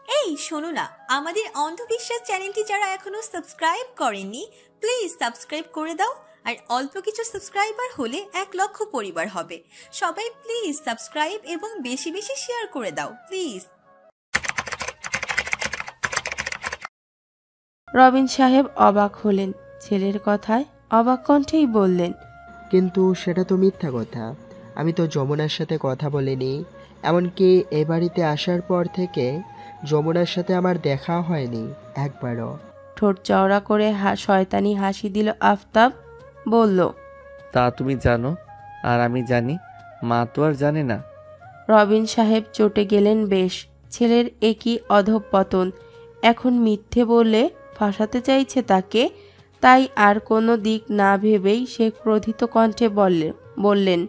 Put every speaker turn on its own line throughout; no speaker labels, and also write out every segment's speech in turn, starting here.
এই শোনো না, আমাদের অন্ধবিশ্বাস চ্যানেলটি যারা এখনো সাবস্ক্রাইব করেননি প্লিজ সাবস্ক্রাইব করে দাও। আর অল্প কিছু সাবস্ক্রাইবার হলে 1,00,000 পরিবার হবে। সবাই প্লিজ সাবস্ক্রাইব এবং বেশি বেশি শেয়ার করে দাও প্লিজ।
রবিন সাহেব অবাক হলেন, ছেলের কথায় অবাক কণ্ঠেই বললেন,
কিন্তু সেটা তো মিথ্যা কথা। আমি তো যমুনার সাথে কথা বলিনি, এমনকি এ বাড়িতে আসার পর থেকে যমুনার সাথে আমার দেখা হয়নি একবারও।
ঠোঁট চওড়া করে শয়তানি হাসি দিল আফতাব। বলল,
তা তুমি জানো আর আমি জানি, মা তো আর জানে না।
রবিন সাহেব চটে গেলেন বেশ। ছেলের একই অধঃপতন। এখন মিথ্যে বলে ফাঁসাতে চাইছে তাকে। তাই আর কোনো দিক না ভেবেই সে ক্রোধিত কণ্ঠে বললেন,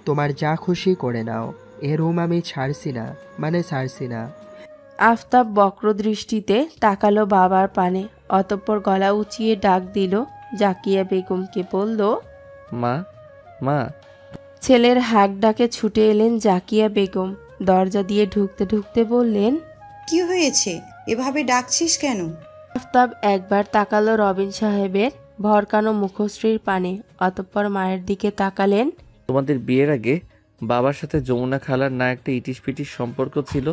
তোমার যা খুশি করে নাও, এ রুম আমি ছাড়ছি না।
আফতাব বক্রদৃষ্টিতে তাকালো বাবার পানে, অতঃপর গলা উঁচিয়ে ডাক দিল জাকিয়া বেগমকে। বলল,
মা, মা।
ছেলের হাঁক ডাকে ছুটে এলেন জাকিয়া বেগম। দরজা দিয়ে ঢুকতে ঢুকতে বললেন,
কি হয়েছে, এভাবে ডাকছিস কেন?
আফতাব একবার তাকালো রবিন সাহেবের ভরকানো মুখশ্রীর পানে, অতঃপর মায়ের দিকে তাকালেন।
তোমাদের বিয়ের আগে বাবার সাথে যমুনা খালার না একটা ইটিস-পিটিস সম্পর্ক ছিল?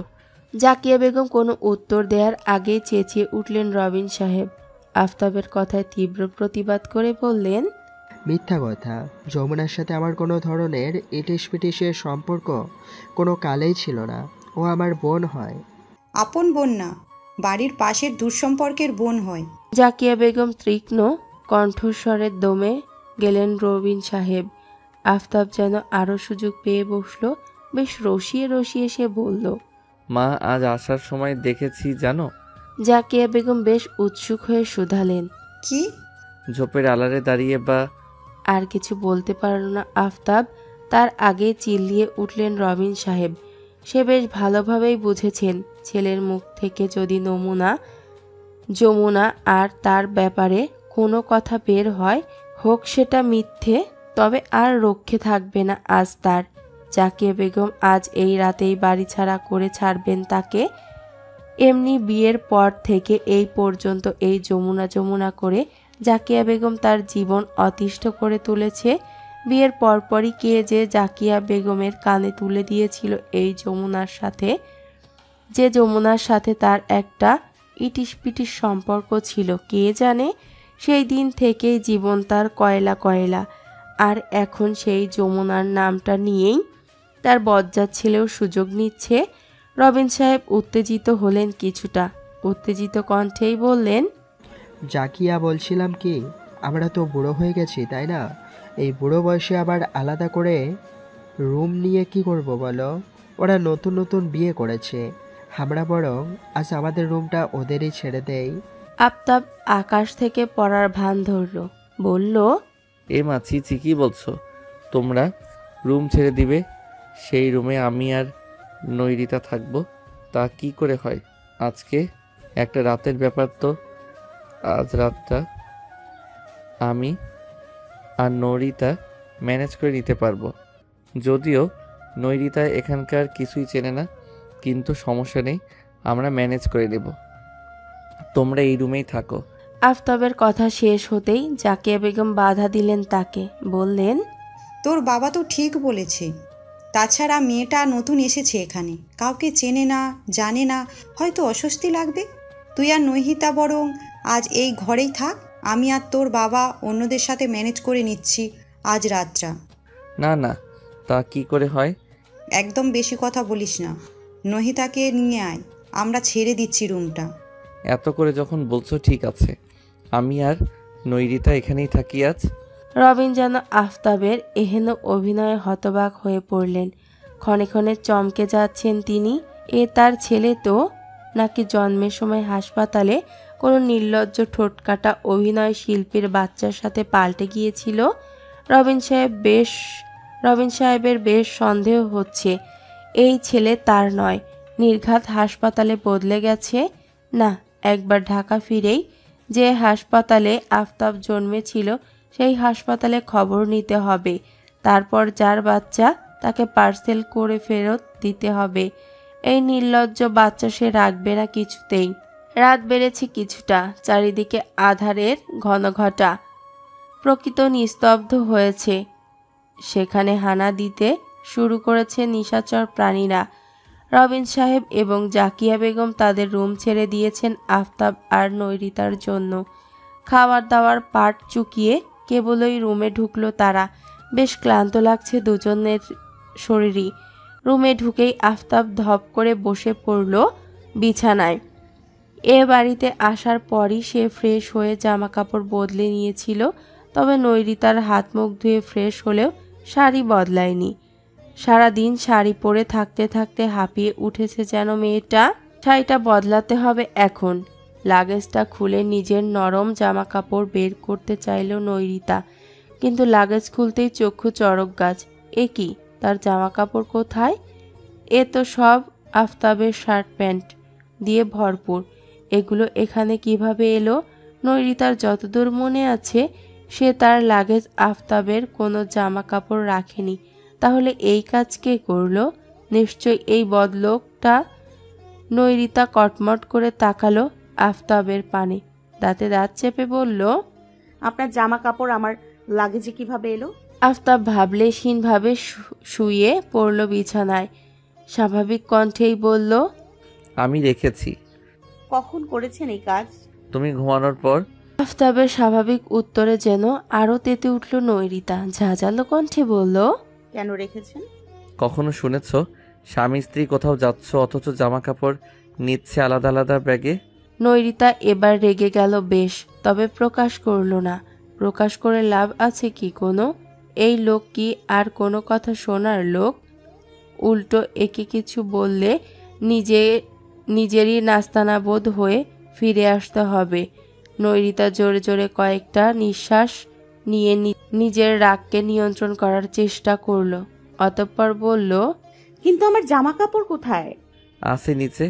জাকিয়া বেগম কোনো উত্তর দেওয়ার আগেই চেঁচিয়ে উঠলেন রবিন সাহেব। আফতাবের কথায় তীব্র প্রতিবাদ করে বললেন,
মিথ্যা কথা। যমুনার সাথে আমার কোনো ধরনের ইটিস পিটিসের সম্পর্ক কোনো কালেই ছিল না। ও আমার বোন হয়।
আপন বোন না, বাড়ির পাশের দুঃসম্পর্কের বোন হয়।
জাকিয়া বেগম তীক্ষ্ণ কণ্ঠস্বরের দমে গেলেন রবিন সাহেব। আফতাব যেন আরও সুযোগ পেয়ে বসল। বেশ রসিয়ে রসিয়ে সে বলল,
মা, আজ আসার সময় দেখেছি জানো।
জাকিয়া বেগম বেশ উৎসুক হয়ে শুধালেন,
কি?
ঝোপের আড়ালে দাঁড়িয়ে বা।
আর কিছু বলতে পারল না আফতাব। তার আগে চিল্লিয়ে উঠলেন রবিন সাহেব। সে বেশ ভালোভাবেই বুঝেছেন ছেলের মুখ থেকে যদি যমুনা আর তার ব্যাপারে কোনো কথা বের হয়, হোক সেটা মিথ্যে, তবে আর রক্ষে থাকবে না আজ তার। জাকিয়া বেগম আজ এই রাতেই বাড়ি ছাড়া করে ছাড়বেন তাকে। এমনি বিয়ের পর থেকে এই পর্যন্ত এই যমুনা করে জাকিয়া বেগম তার জীবন অতিষ্ঠ করে তুলেছে। বিয়ের পরপরই কে যে জাকিয়া বেগমের কানে তুলে দিয়েছিল এই যমুনার সাথে তার একটা ইটিস-পিটিস সম্পর্ক ছিল কে জানে। সেই দিন থেকেই জীবন তার কয়লা। আর এখন সেই যমুনার নামটা নিয়েই তার বজ্জাত ছেলেও সুযোগ নিচ্ছে। রবিন সাহেব উত্তেজিত হলেন কিছুটা। উত্তেজিত কণ্ঠেই বললেন,
জাকিয়া, বলছিলাম কি, আমরা তো বুড়ো হয়ে গেছি, তাই না? এই বুড়ো বয়সে আবার আলাদা করে রুম নিয়ে কি করব বলো? ওরা নতুন বিয়ে করেছে। আমরা বরং আজ আমাদের রুমটা ওদেরই ছেড়ে দেই।
আফতাব আকাশ থেকে পড়ার ভান ধরল, বলল,
এ মা, চিচি কি বলছো? তোমরা রুম ছেড়ে দিবে? সেই রুমে আমি আর নৈরিতা থাকবো? তা কি করে হয়? আজকে একটা রাতের ব্যাপার, তো আজ রাতটা আমি আর নৈরিতা ম্যানেজ করে নিতে পারবো। যদিও নৈরিতা এখানকার কিছুই চেনে না, কিন্তু সমস্যা নেই, আমরা ম্যানেজ করে নেব। তোমরা এই রুমেই থাকো।
আফতাবের কথা শেষ হতেই জাকিয়া বেগম বাধা দিলেন তাকে। বললেন,
তোর বাবা তো ঠিক বলেছে। তাছাড়া মেয়েটা নতুন এসেছে এখানে, কাউকে চেনে না, জানে না, হয়তো অস্বস্তি লাগবে। তুই আর নহিতা বরং আজ এই ঘরেই থাক। আমি আর তোর বাবা অন্যদের সাথে ম্যানেজ করে নিচ্ছি আজ রাতটা।
না, তা কি করে হয়?
একদম বেশি কথা বলিস না। নহিতাকে নিয়ে আয়, আমরা ছেড়ে দিচ্ছি রুমটা।
এত করে যখন বলছো ঠিক আছে, আমি আর নৈরিতা এখানেই থাকি আজ।
রবিন যেন আফতাবের এহেন অভিনয়ে হতবাক হয়ে পড়লেন। ক্ষণে ক্ষণে চমকে যাচ্ছেন তিনি। এ তার ছেলে তো নাকি জন্মের সময় হাসপাতালে কোনো নির্লজ্জ ঠোঁটকাটা অভিনয় শিল্পীর বাচ্চার সাথে পাল্টে গিয়েছিল। রবিন সাহেবের বেশ সন্দেহ হচ্ছে এই ছেলে তার নয়, নির্ঘাত হাসপাতালে বদলে গেছে। না, একবার ঢাকা ফিরেই যে হাসপাতালে আফতাব জন্মেছিল সেই হাসপাতালে খবর নিতে হবে। তারপর যার বাচ্চা তাকে পার্সেল করে ফেরত দিতে হবে। এই নির্লজ্জ বাচ্চা সে রাখবে না কিছুতেই। রাত বেড়েছে কিছুটা, চারিদিকে আধারের ঘনঘটা, প্রকৃত নিস্তব্ধ হয়েছে। সেখানে হানা দিতে শুরু করেছে নিশাচর প্রাণীরা। রবিন সাহেব এবং জাকিয়া বেগম তাদের রুম ছেড়ে দিয়েছেন আফতাব আর নৈরিতার জন্য। খাবার দাবার পাট চুকিয়ে কেবলই রুমে ঢুকলো তারা। বেশ ক্লান্ত লাগছে দুজনের শরীরই। রুমে ঢুকেই আফতাব ধপ করে বসে পড়ল বিছানায়। এ বাড়িতে আসার পরই সে ফ্রেশ হয়ে জামা কাপড় বদলে নিয়েছিল, তবে নৈরিতার হাত মুখ ধুয়ে ফ্রেশ হলেও শাড়ি বদলায়নি। সারাদিন শাড়ি পরে থাকতে থাকতে হাঁপিয়ে উঠেছে যেন মেয়েটা। শাড়িটা বদলাতে হবে এখন। লাগেজটা খুলে নিজের নরম জামা কাপড় বের করতে চাইল নৈরিতা, কিন্তু লাগেজ খুলতেই চক্ষু চড়ক গাছ। এ কি, তার জামা কাপড় কোথায়? এ তো সব আফতাবের শার্ট প্যান্ট দিয়ে ভরপুর। এগুলো এখানে কিভাবে এলো? নৈরিতার যতদূর মনে আছে সে তার লাগেজ আফতাবের কোনো জামা কাপড় রাখেনি। তাহলে এই কাজ কে করলো? নিশ্চয়ই এই বদলোকটা। নৈরিতা কটমট করে তাকালো আফতাবের পানে, দাঁতে দাঁত চেপে বলল,
আপনার জামা কাপড় আমার লাগেজে কিভাবে এলো?
আফতাব ভাবলেশহীনভাবে শুয়ে পড়ল বিছানায়। স্বাভাবিক কণ্ঠেই বলল,
আমি রেখেছি।
কখন করেছেন এই কাজ?
তুমি ঘুমানোর পর।
আফতাবের স্বাভাবিক উত্তরে যেন আরো তেতে উঠল নৈরিতা। ঝাঁঝালো কণ্ঠে বলল,
কেন রেখেছেন?
কখনো শুনেছ স্বামী স্ত্রী কোথাও যাচ্ছ অথচ জামা কাপড় নিচ্ছে আলাদা আলাদা ব্যাগে?
নৈরিতা এবার রেগে গেল বেশ, তবে প্রকাশ করল না। প্রকাশ করে লাভ আছে কি কোনো? এই লোক কি আর কোনো কথা শোনার লোক? উল্টো একে কিছু বললে নিজেরই নাস্তানা বোধ হয়ে ফিরে আসতে হবে। নৈরিতা জোরে জোরে কয়েকটা নিঃশ্বাস নিয়ে নিজের রাগকে নিয়ন্ত্রণ করার চেষ্টা করলো। অতঃপর বলল,
কিন্তু আমার জামা কাপড় কোথায়?
আছে নিচে।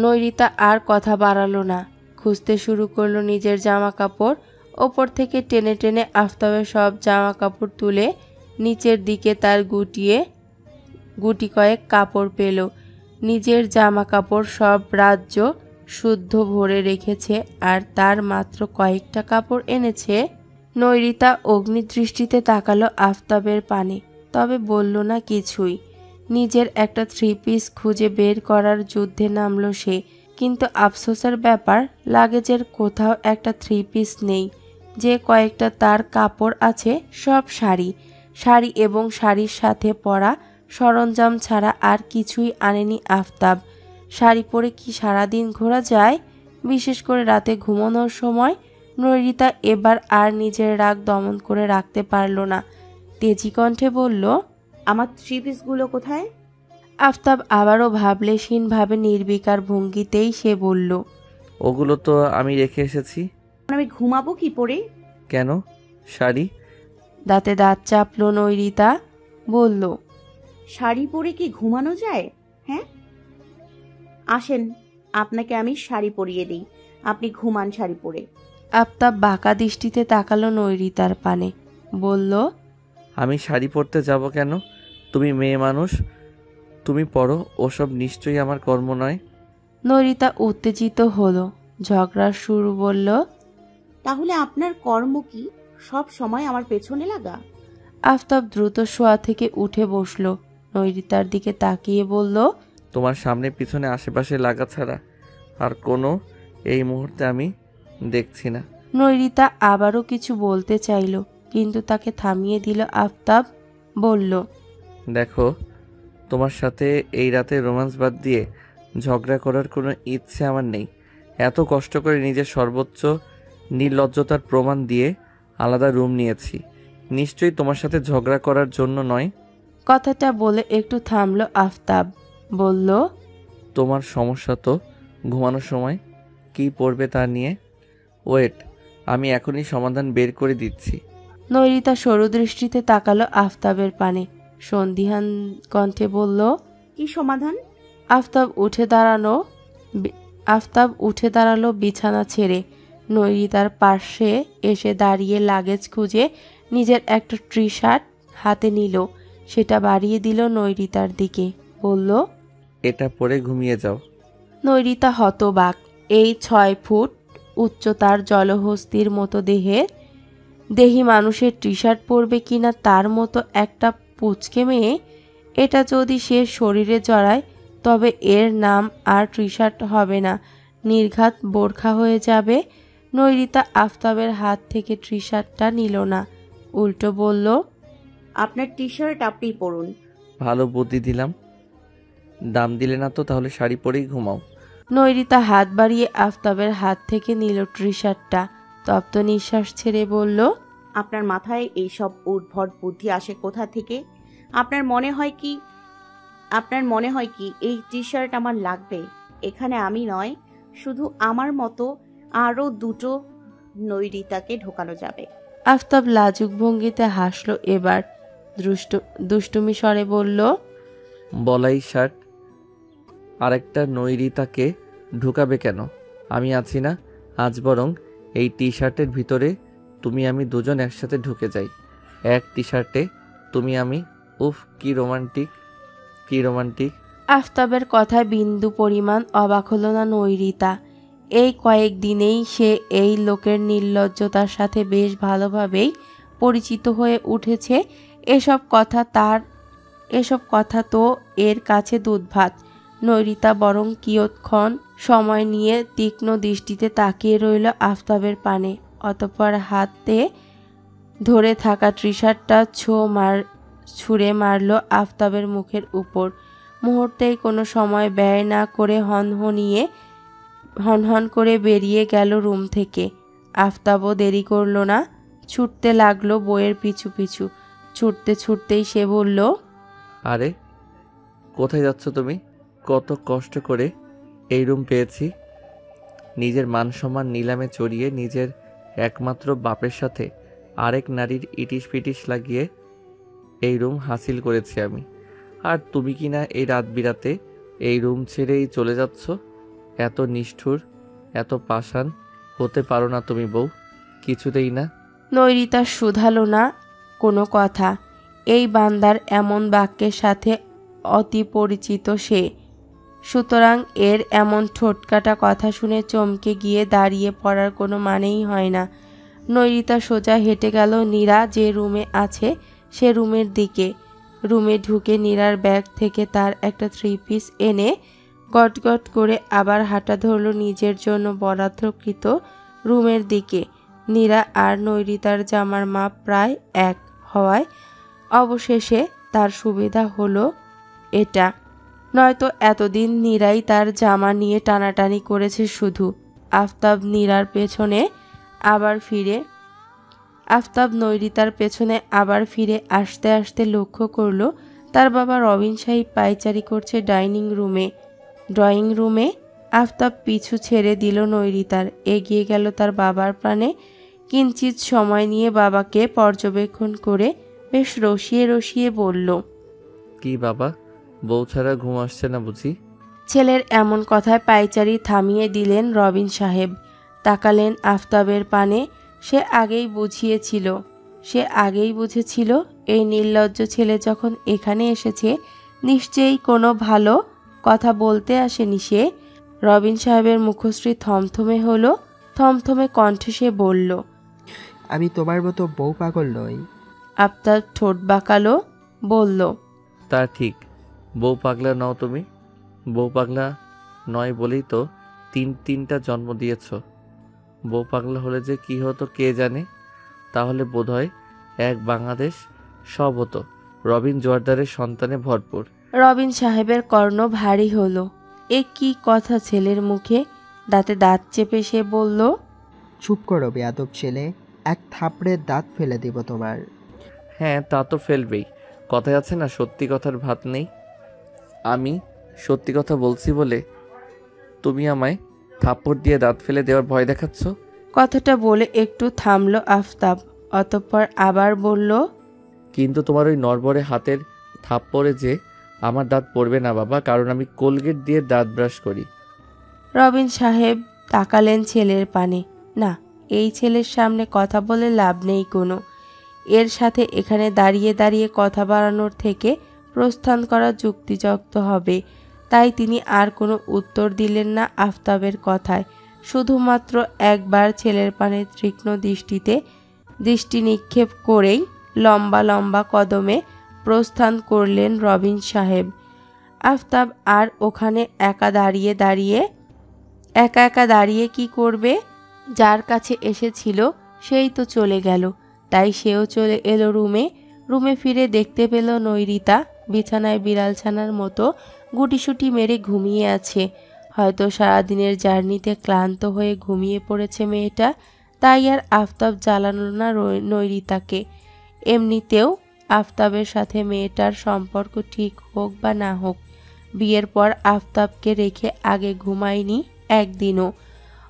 নৈরিতা আর কথা বাড়ালো না। খুঁজতে শুরু করলো নিজের জামা কাপড়। ওপর থেকে টেনে টেনে আফতাবের সব জামা কাপড় তুলে নিচের দিকে তার গুটি কয়েক কাপড় পেল। নিজের জামা কাপড় সব রাজ্য শুদ্ধ ভরে রেখেছে আর তার মাত্র কয়েকটা কাপড় এনেছে। নৈরিতা অগ্নিদৃষ্টিতে তাকালো আফতাবের পানে, তবে বলল না কিছুই। নিজের একটা 3 পিস খুঁজে বের করার যুদ্ধে নামলো সে, কিন্তু আফসোসের ব্যাপার লাগেজের কোথাও একটা 3 পিস নেই। যে কয়েকটা তার কাপড় আছে সব শাড়ি এবং শাড়ির সাথে পরা সরঞ্জাম ছাড়া আর কিছুই আনেনি আফতাব। শাড়ি পরে কি সারাদিন ঘোরা যায়? বিশেষ করে রাতে ঘুমানোর সময়। নৈরিতা এবার আর নিজের রাগ দমন করে রাখতে পারল না। তেজি কণ্ঠে বলল,
আমার 3 পিসগুলো কোথায়?
আফতাব আবারও ভাবলেশহীনভাবে নির্বিকার ভঙ্গিতেই সে বলল,
ওগুলো তো আমি রেখে এসেছি।
আমি ঘুমাবো কি পরে?
কেন? শাড়ি।
দাঁতে দাঁত চাপল নৈরিতা, বলল,
শাড়ি পরে কি ঘুমানো যায়? হ্যাঁ, আসেন আপনাকে আমি শাড়ি পরিয়ে দিই, আপনি ঘুমান শাড়ি পরে।
আফতাব বাঁকা দৃষ্টিতে তাকালো নৈরিতার পানে, বলল,
আমি শাড়ি পরতে যাব কেন? তুমি মেয়ে মানুষ, তুমি পরো। ওসব নিশ্চয়ই আমার কর্ম নয়।
নৈরিতা উত্তেজিত হলো। ঝগড়ার সুর বলল,
তাহলে আপনার কর্ম কি? সব সময় আমার পেছনে লাগা?
আফতাব দ্রুত শোয়া থেকে উঠে বসলো। নৈরিতার দিকে তাকিয়ে বলল,
তোমার সামনে পিছনে আশেপাশে লাগা ছাড়া আর কোনো এই মুহূর্তে আমি দেখছি না।
নৈরিতা আবারও কিছু বলতে চাইল, কিন্তু তাকে থামিয়ে দিল আফতাব। বলল,
দেখো, তোমার সাথে এই রাতে রোম্যান্স বাদ দিয়ে ঝগড়া করার কোনো ইচ্ছে আমার নেই। এত কষ্ট করে নিজের সর্বোচ্চ নির্লজ্জতার প্রমাণ দিয়ে আলাদা রুম নিয়েছি, নিশ্চয়ই তোমার সাথে ঝগড়া করার জন্য নয়।
কথাটা বলে একটু থামলো আফতাব। বলল,
তোমার সমস্যা তো ঘুমানোর সময় কী পড়বে তা নিয়ে। ওয়েট, আমি এখনই সমাধান বের করে দিচ্ছি।
নৈরিতা সরু দৃষ্টিতে তাকালো আফতাবের পানে, সন্দিহান কণ্ঠে বলল,
কি সমাধান?
আফতাব উঠে দাঁড়ালো বিছানা ছেড়ে। নৈরিতার পাশে এসে দাঁড়িয়ে লাগেজ খুঁজে নিজের একটা টি শার্ট হাতে নিল। সেটা বাড়িয়ে দিল নৈরিতার দিকে। বলল,
এটা পরে ঘুমিয়ে যাও।
নৈরিতা হতবাক। এই 6 ফুট উচ্চতার জলহস্তির মতো দেহি মানুষের টি শার্ট পরবে কিনা তার মতো একটা পুচকে মেয়ে, এটা যদি সে শরীরে জড়ায় তবে এর নাম আর টি শার্ট হবে না, নির্ঘাত বোরখা হয়ে যাবে। নৈরিতা আফতাবের হাত থেকে টি শার্টটা নিল না, উল্টো বলল,
আপনার টি শার্ট আপনি পরুন।
ভালো বুদ্ধি দিলাম, দাম দিলে না তো, তাহলে শাড়ি পরেই ঘুমাও।
নৈরিতা হাত বাড়িয়ে আফতাবের হাত থেকে নিল টি শার্টটা, তপ্ত নিঃশ্বাস ছেড়ে বলল,
আপনার মাথায় এইসব উদ্ভট বুদ্ধি আসে কোথা থেকে? আপনার মনে হয় কি এই টি শার্ট আমার লাগবে? এখানে আমি নয়, শুধু আমার মতো আরও 2টো নৈরিতাকে ঢোকানো যাবে।
আফতাব লাজুক ভঙ্গিতে হাসলো এবার, দুষ্টুমি স্বরে বলল,
বলাই শার্ট আরেকটা নৈরিতাকে ঢুকাবে কেন? আমি আছি না? আজ বরং এই টি শার্টের ভিতরে তুমি আমি দুজন একসাথে ঢুকে যাই, এক টি শার্টে তুমি আমি। উফ, কি রোমান্টিক, কি রোমান্টিক।
আফতাবের কথায় বিন্দু পরিমাণ অবাক হলো না নৈরিতা। এই কয়েকদিনেই সে এই লোকের নির্লজ্জতার সাথে বেশ ভালোভাবেই পরিচিত হয়ে উঠেছে। এসব কথা তো এর কাছে দুধভাত। নৈরিতা বরং কিয়ৎক্ষণ সময় নিয়ে তীক্ষ্ণ দৃষ্টিতে তাকিয়ে রইল আফতাবের পানে, অতঃপর হাতে ধরে থাকা টি শার্টটা ছুঁড়ে মারল আফতাবের মুখের উপর। মুহূর্তেই কোনো সময় ব্যয় না করে হনহন করে বেরিয়ে গেল রুম থেকে। আফতাবও দেরি করল না, ছুটতে লাগলো বইয়ের পিছু পিছু। ছুটতেই সে বলল,
আরে কোথায় যাচ্ছ তুমি? কত কষ্ট করে এই রুম পেয়েছি, নিজের মান সম্মান নিলামে চড়িয়ে নিজের একমাত্র বাপের সাথে আরেক নারীর ইটিস পিটিস লাগিয়ে এই রুম হাসিল করেছি আমি, আর তুমি কিনা এই রাত বিরাতে এই রুম ছেড়েই চলে যাচ্ছ। এত নিষ্ঠুর, এত পাষাণ হতে পারো না তুমি বউ, কিছুতেই না।
নৈরিতা শুধালো না কোনো কথা। এই বান্দার এমন বাক্যের সাথে অতি পরিচিত সে, সুতরাং এর এমন ঠোঁটকাটা কথা শুনে চমকে গিয়ে দাঁড়িয়ে পড়ার কোনো মানেই হয় না। নৈরিতা সোজা হেঁটে গেল নীরা যে রুমে আছে সে রুমের দিকে। রুমে ঢুকে নীরার ব্যাগ থেকে তার একটা 3 পিস এনে গটগট করে আবার হাঁটা ধরল নিজের জন্য বরাদ্দকৃত রুমের দিকে। নীরা আর নৈরিতার জামার মাপ প্রায় এক হওয়ায় অবশেষে তার সুবিধা হলো এটা, নয়তো এতদিন নীরাই তার জামা নিয়ে টানাটানি করেছে শুধু। আফতাব নৈরিতার পেছনে আবার ফিরে আসতে আসতে লক্ষ্য করলো তার বাবা রবিন সাহেব পায়চারি করছে ড্রয়িং রুমে। আফতাব পিছু ছেড়ে দিল নৈরিতার, এগিয়ে গেল তার বাবার প্রাণে। কিঞ্চিত সময় নিয়ে বাবাকে পর্যবেক্ষণ করে বেশ রসিয়ে বলল,
কি বাবা, বউ ছাড়া ঘুম আসছে না বুঝি?
ছেলের এমন কথায় পায়চারি থামিয়ে দিলেন রবিন সাহেব। তাকালেন আফতাবের পানে। সে আগেই বুঝেছিল এই নির্লজ্জ ছেলে যখন এখানে এসেছে নিশ্চয়ই কোনো ভালো কথা বলতে আসেনি সে। রবিন সাহেবের মুখশ্রী থমথমে কণ্ঠে সে বলল,
আমি তোমার মতো বউ পাগল নই।
আফতাব ঠোঁট বাঁকালো, বলল,
তা ঠিক, বউ পাগলা নও তুমি। বউ পাগলা নয় বলেই তো তিনটা জন্ম দিয়েছ। বউ পাগলা হলে যে কি হতো কে জানে। তাহলে বোধহয় এক বাংলাদেশ সব হতো রবিন জোয়ারদারের সন্তানে ভরপুর।
রবিন সাহেবের কর্ণ ভারী হলো। এ কি কথা ছেলের মুখে? দাঁতে দাঁত চেপে সে বলল,
চুপ করো বেয়াদব ছেলে, এক থাপড়ে দাঁত ফেলে দিব তোমার।
হ্যাঁ, তা তো ফেলবেই। কথায় আছে না, সত্যি কথার ভাত নেই। আমি সত্যি কথা বলছি বলে তুমি আমায় থাপ্পড় দিয়ে দাঁত ফেলে দেওয়ার ভয় দেখাচ্ছ?
কথাটা বলে একটু থামলো আফতাব, অতঃপর আবার বলল,
কিন্তু তোমার ওই নড়বড়ে হাতের থাপ্পড়ে যে আমার দাঁত পড়বে না বাবা, কারণ আমি কোলগেট দিয়ে দাঁত ব্রাশ করি।
রবিন সাহেব তাকালেন ছেলের পানে। না, এই ছেলের সামনে কথা বলে লাভ নেই কোনো। এর সাথে এখানে দাঁড়িয়ে কথা বাড়ানোর থেকে প্রস্থান করা যুক্তিযুক্ত হবে। তাই তিনি আর কোনো উত্তর দিলেন না আফতাবের কথায়। শুধুমাত্র একবার ছেলের পানে তীক্ষ্ণ দৃষ্টি নিক্ষেপ করেই লম্বা লম্বা কদমে প্রস্থান করলেন রবিন সাহেব। আফতাব আর ওখানে একা দাঁড়িয়ে কি করবে? যার কাছে এসেছিল সেই তো চলে গেল, তাই সেও চলে এলো রুমে ফিরে দেখতে পেল নৈরিতা বিছানায় বিড়াল ছানার মতো গুটিসুটি মেরে ঘুমিয়ে আছে। হয়তো সারাদিনের জার্নিতে ক্লান্ত হয়ে ঘুমিয়ে পড়েছে মেয়েটা, তাই আর আফতাব জ্বালানো না নৈরিতাকে। এমনিতেও আফতাবের সাথে মেয়েটার সম্পর্ক ঠিক হোক বা না হোক, বিয়ের পর আফতাবকে রেখে আগে ঘুমায়নি একদিনও।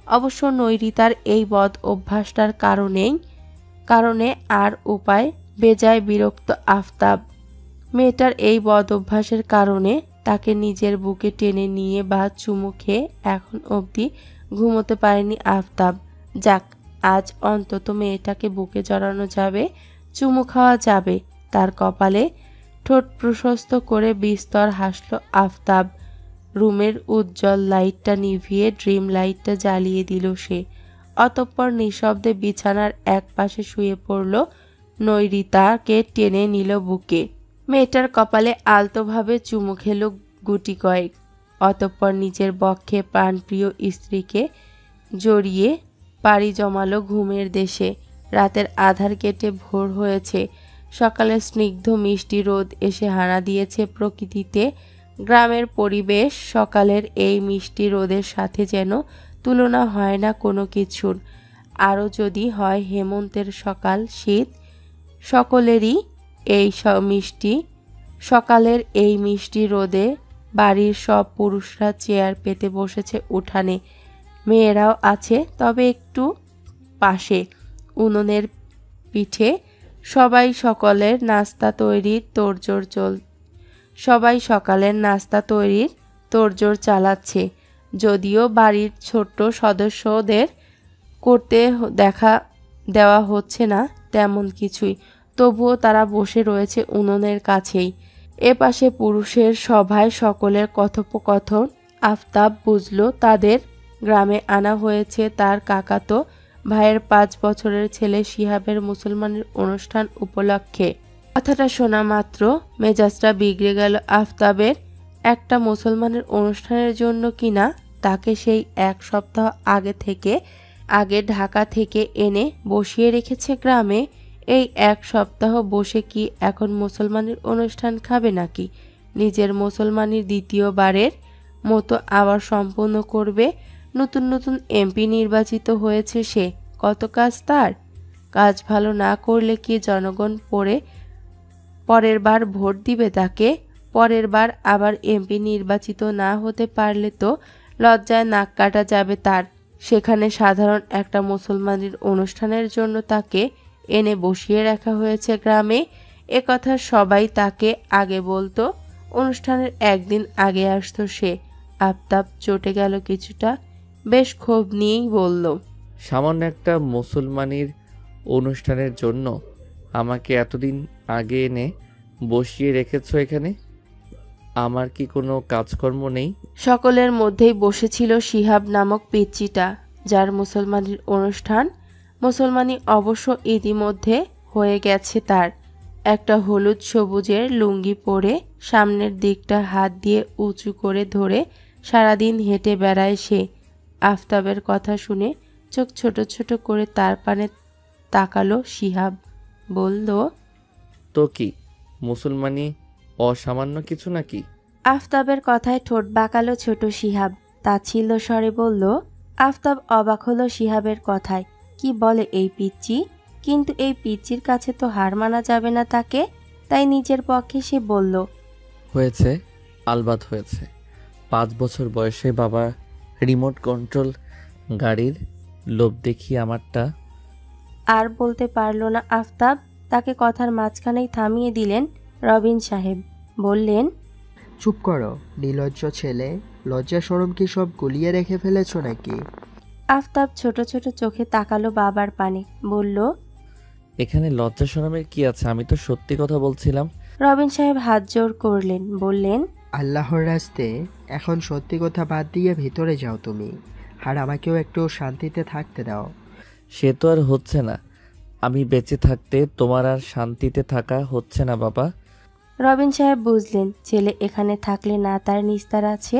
অবশ্য নৈরিতার এই বদ অভ্যাসটার কারণে আর উপায় বেজায় বিরক্ত আফতাব। মেয়েটার এই বদ অভ্যাসের কারণে তাকে নিজের বুকে টেনে নিয়ে বা চুমু খেয়ে এখন অবধি ঘুমোতে পারেনি আফতাব। যাক, আজ অন্তত মেয়েটাকে বুকে জড়ানো যাবে, চুমু খাওয়া যাবে। তার কপালে ঠোঁট প্রশস্ত করে বিস্তর হাসল আফতাব। রুমের উজ্জ্বল লাইটটা নিভিয়ে ড্রিম লাইটটা জ্বালিয়ে দিল সে। অতঃপর নিঃশব্দে বিছানার এক পাশে শুয়ে পড়ল, নৈরিতাকে টেনে নিল বুকে। মেয়েটার কপালে আলতোভাবে চুমু খেল গুটি কয়েক। অতঃপর নিজের বক্ষে প্রাণপ্রিয় স্ত্রীকে জড়িয়ে পাড়ি জমালো ঘুমের দেশে। রাতের আধার কেটে ভোর হয়েছে। সকালের স্নিগ্ধ মিষ্টি রোদ এসে হানা দিয়েছে প্রকৃতিতে। গ্রামের পরিবেশ সকালের এই মিষ্টি রোদের সাথে যেন তুলনা হয় না কোনো কিছুর। আরও যদি হয় হেমন্তের সকাল, শীত। সকালের এই মিষ্টি রোদে বাড়ির সব পুরুষরা চেয়ার পেতে বসেছে উঠানে। মেয়েরাও আছে, তবে একটু পাশে। উনুনের পিঠে সবাই সকালের নাস্তা তৈরির তোড়জোড় চালাচ্ছে। যদিও বাড়ির ছোট্ট সদস্যদের করতে দেওয়া হচ্ছে না তেমন কিছুই, তবুও তারা বসে রয়েছে উনুনের কাছেই। এপাশে পুরুষের সভায় সকলের কথোপকথন। আফতাব বুঝল তাদের গ্রামে আনা হয়েছে তার কাকাতো ভাইয়ের 5 বছরের ছেলে শিহাবের মুসলমানের অনুষ্ঠান উপলক্ষে। কথাটা শোনা মাত্র মেজাজটা বিগড়ে গেল আফতাবের। একটা মুসলমানের অনুষ্ঠানের জন্য কিনা তাকে সেই 1 সপ্তাহ আগে ঢাকা থেকে এনে বসিয়ে রেখেছে গ্রামে। এই 1 সপ্তাহ বসে কি এখন মুসলমানের অনুষ্ঠান খাবে নাকি? নিজের মুসলমানের দ্বিতীয়বারের মতো আবার সম্পূর্ণ করবে। নতুন এমপি নির্বাচিত হয়েছে সে, কত কাজ তার। কাজ ভালো না করলে কি জনগণ পরের বার ভোট দিবে তাকে? পরের বার আবার এমপি নির্বাচিত না হতে পারলে তো লজ্জায় নাক কাটা যাবে তার। সেখানে সাধারণ একটা মুসলমানের অনুষ্ঠানের জন্য তাকে এনে বসিয়ে রাখা হয়েছে গ্রামে। একথা সবাই তাকে আগে বলতো, অনুষ্ঠানের একদিন আগে আসতো সে। আফতাব চটে গেল কিছুটা, বেশ ক্ষোভ নিয়েই বলল,
সামান্য একটা মুসলমানের অনুষ্ঠানের জন্য আমাকে এতদিন আগে এনে বসিয়ে রেখেছো এখানে? আমার কি কোনো কাজকর্ম নেই?
সকলের মধ্যেই বসেছিল শিহাব নামক পিচ্চিটা, যার মুসলমানের অনুষ্ঠান। মুসলমানি অবশ্য ইতিমধ্যে হয়ে গেছে তার। একটা হলুদ সবুজের লুঙ্গি পরে সামনের দিকটা হাত দিয়ে উঁচু করে ধরে সারাদিন হেঁটে বেড়ায় সে। আফতাবের কথা শুনে চোখ ছোট ছোট করে তার পানে তাকালো শিহাব। বলল,
তো কি মুসলমানি অসামান্য কিছু নাকি?
আফতাবের কথায় ঠোঁট বাঁকালো ছোট শিহাব। তাচ্ছিল্য স্বরে বলল। আফতাব অবাক হলো শিহাবের কথায়। কি বলে এই পিচ্চি? কিন্তু এই পিচ্চির কাছে তো হার মানা যাবে না তাকে, তাই নিজের পক্ষে সে বলল,
হয়েছে, আলবাত হয়েছে। 5 বছর বয়সে বাবা রিমোট কন্ট্রোল গাড়ির লোভ দেখিয়ে আমারটা।
আর বলতে পারল না আফতাব। তাকে কথার মাঝখানেই থামিয়ে দিলেন রবিন সাহেব। বললেন,
চুপ করো নির্লজ্জ ছেলে, লজ্জা শরম কি সব গুলিয়ে রেখে ফেলেছো নাকি?
আফতাব ছোট ছোট চোখে তাকালো বাবার পানে। বলল,
এখানে লজ্জা শরমের কি আছে? আমি তো সত্যি কথা বলছিলাম।
রবিন সাহেব হাত জোড় করলেন, বললেন,
আল্লাহর রাস্তে এখন সত্যি কথা বাদ দিয়ে ভিতরে যাও তুমি, আর আমাকেও একটু শান্তিতে থাকতে দাও।
সে তো আর হচ্ছে না। আমি বেঁচে থাকতে তোমার আর শান্তিতে থাকা হচ্ছে না বাবা।
রবিন সাহেব বুঝলেন ছেলে এখানে থাকলে না তার নিস্তার আছে,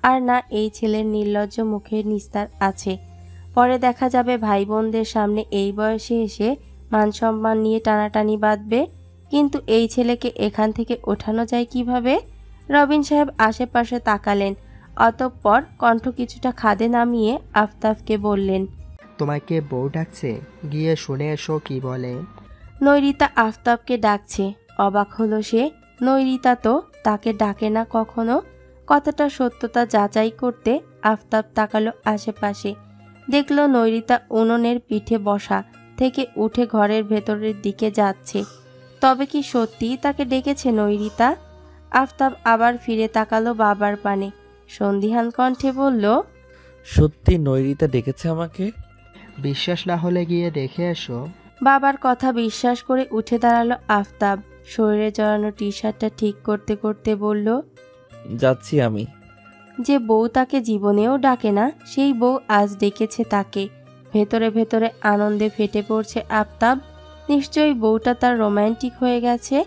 আর না এই ছেলের নির্লজ্জ মুখের নিস্তার আছে। পরে দেখা যাবে ভাই বোনদের সামনে এই বয়সে এসে মান সম্মান নিয়ে টানাটানি বাঁধবে। কিন্তু এই ছেলেকে এখান থেকে ওঠানো যায় কিভাবে? রবিন সাহেব আশেপাশে তাকালেন, অতঃপর কণ্ঠ কিছুটা খাদে নামিয়ে আফতাবকে বললেন,
তোমাকে বউ ডাকছে, গিয়ে শুনে এসো কি বলে।
নৈরিতা আফতাবকে ডাকছে। অবাক হলো সে, নৈরিতা তো তাকে ডাকে না কখনো। কথাটা সত্যতা যাচাই করতে আফতাব তাকালো আশেপাশে, দেখল নৈরিতা উনুনের পিঠে বসা থেকে উঠে ঘরের ভেতরের দিকে যাচ্ছে। তবে কি সত্যিই তাকে ডেকেছে নৈরিতা? আফতাব আবার ফিরে তাকালো বাবার পানে, সন্দিহান কণ্ঠে বলল,
সত্যি নৈরিতা ডেকেছে আমাকে?
বিশ্বাস না হলে গিয়ে দেখে এসো।
বাবার কথা বিশ্বাস করে উঠে দাঁড়ালো আফতাব। শরীরে জড়ানো টি শার্টটা ঠিক করতে করতে বলল,
যাচ্ছি আমি।
যে বউ তাকে জীবনেও ডাকে না, সেই বউ আজ ডেকেছে তাকে। ভেতরে ভেতরে আনন্দে ফেটে পড়ছে আফতাব। নিশ্চয়ই বউটা তার রোম্যান্টিক হয়ে গেছে,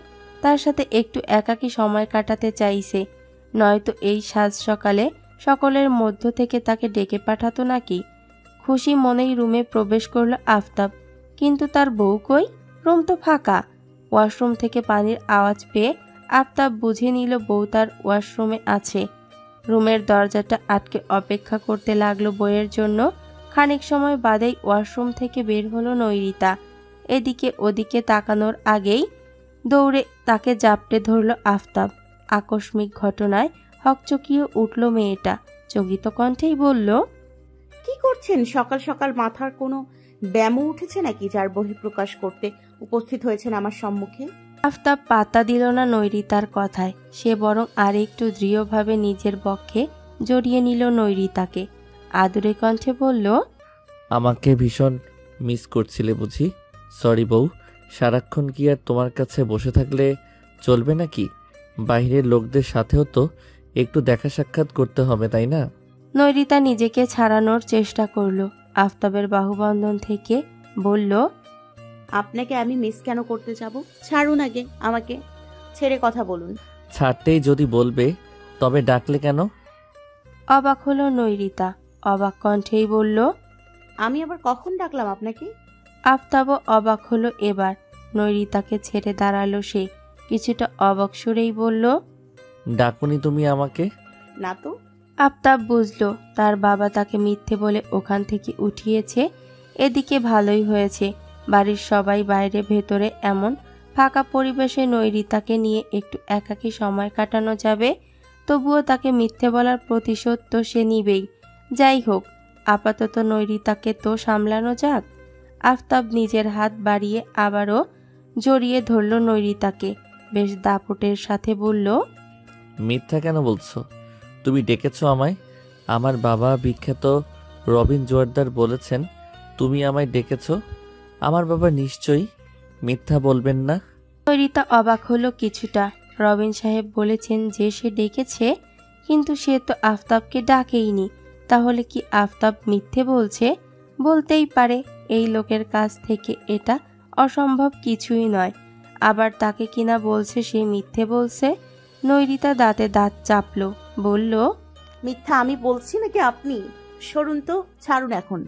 তার সাথে একটু একাকী সময় কাটাতে চাইছে। নয়তো এই সাজ সকালে সকলের মধ্য থেকে তাকে ডেকে পাঠাতো নাকি? খুশি মনেই রুমে প্রবেশ করলো আফতাব, কিন্তু তার বউ কই? রুম তো ফাঁকা। ওয়াশরুম থেকে পানির আওয়াজ পেয়ে আফতাব বুঝে নিল বউ তার ওয়াশরুমে আছে। রুমের দরজাটা আটকে অপেক্ষা করতে লাগলো বইয়ের জন্য। খানিক সময় বাদেই ওয়াশরুম থেকে বের হলো নৈরিতা। এদিকে ওদিকে তাকানোর আগেই দৌড়ে তাকে জাপটে ধরল আফতাব। আকস্মিক ঘটনায় হকচকিয়ে উঠল মেয়েটা, চকিত কণ্ঠেই বলল,
কি করছেন? সকাল সকাল মাথার কোনো ব্যামো উঠেছে নাকি যার বহিঃপ্রকাশ করতে উপস্থিত হয়েছেন আমার সম্মুখে?
আফতাব পাত্তা দিল না নৈরিতার কথায়। সে বরং আর একটু দৃঢ়ভাবে নিজের পক্ষে জড়িয়ে নিল নৈরিতাকে। আদুরে কণ্ঠে বলল,
আমাকে ভীষণ মিস করছিলে বুঝি? সরি বউ, সারাক্ষণ কি আর তোমার কাছে বসে থাকলে চলবে নাকি? বাইরের লোকদের সাথেও তো একটু দেখা সাক্ষাৎ করতে হবে, তাই না?
নৈরিতা নিজেকে ছাড়ানোর চেষ্টা করলো আফতাবের বাহুবন্ধন থেকে, বলল,
আপনাকে আমি মিস কেন করতে যাব? ছাড়ুন আগে, আমাকে ছেড়ে কথা বলুন।
ছাড়তেই যদি বলবে তবে ডাকলে কেন?
অবাক হলো নৈরিতা, অবাক কণ্ঠেই বলল,
আমি আবার কখন ডাকলাম আপনাকে?
আফতাবও অবাক হলো এবার। নৈরিতাকে ছেড়ে দাঁড়ালো সে, কিছুটা অবাক সুরেই বলল,
ডাকুনি তুমি আমাকে?
না তো।
আফতাব বুঝল তার বাবা তাকে মিথ্যে বলে ওখান থেকে উঠিয়েছে। এদিকে ভালোই হয়েছে, বাড়ির সবাই বাইরে ভেতরে, এমন ফাঁকা পরিবেশে নৈরিতাকে নিয়ে একটু একাকী সময় কাটানো যাবে। তবুও তাকে মিথ্যে বলার প্রতিশোধ তো সে নিবেই। যাই হোক, আপাতত নৈরিতাকে তো সামলানো যাক। আফতাব নিজের হাত বাড়িয়ে আবারও জড়িয়ে ধরল নৈরিতাকে, বেশ দাপটের সাথে বলল,
মিথ্যা কেন বলছো? তুমি ডেকেছো আমায়? আমার বাবা বিখ্যাত রবিন জোয়ারদার বলেছেন তুমি আমায় ডেকেছো। আমার বাবা নিশ্চয়ই মিথ্যা বলবেন না।
নৈরিতা অবাক হলো কিছুটা। রবিন সাহেব বলেছেন যে সে ডেকেছে, কিন্তু সে তো আফতাবকে ডাকেইনি। তাহলে কি আফতাব মিথ্যে বলছে? বলতেই পারে, এই লোকের কাছ থেকে এটা অসম্ভব কিছুই নয়। আবার তাকে কিনা বলছে সে মিথ্যে বলছে। নৈরিতা দাঁতে দাঁত চাপল, বলল,
মিথ্যা আমি বলছি নাকি আপনি? সরুন তো, ছাড়ুন এখন।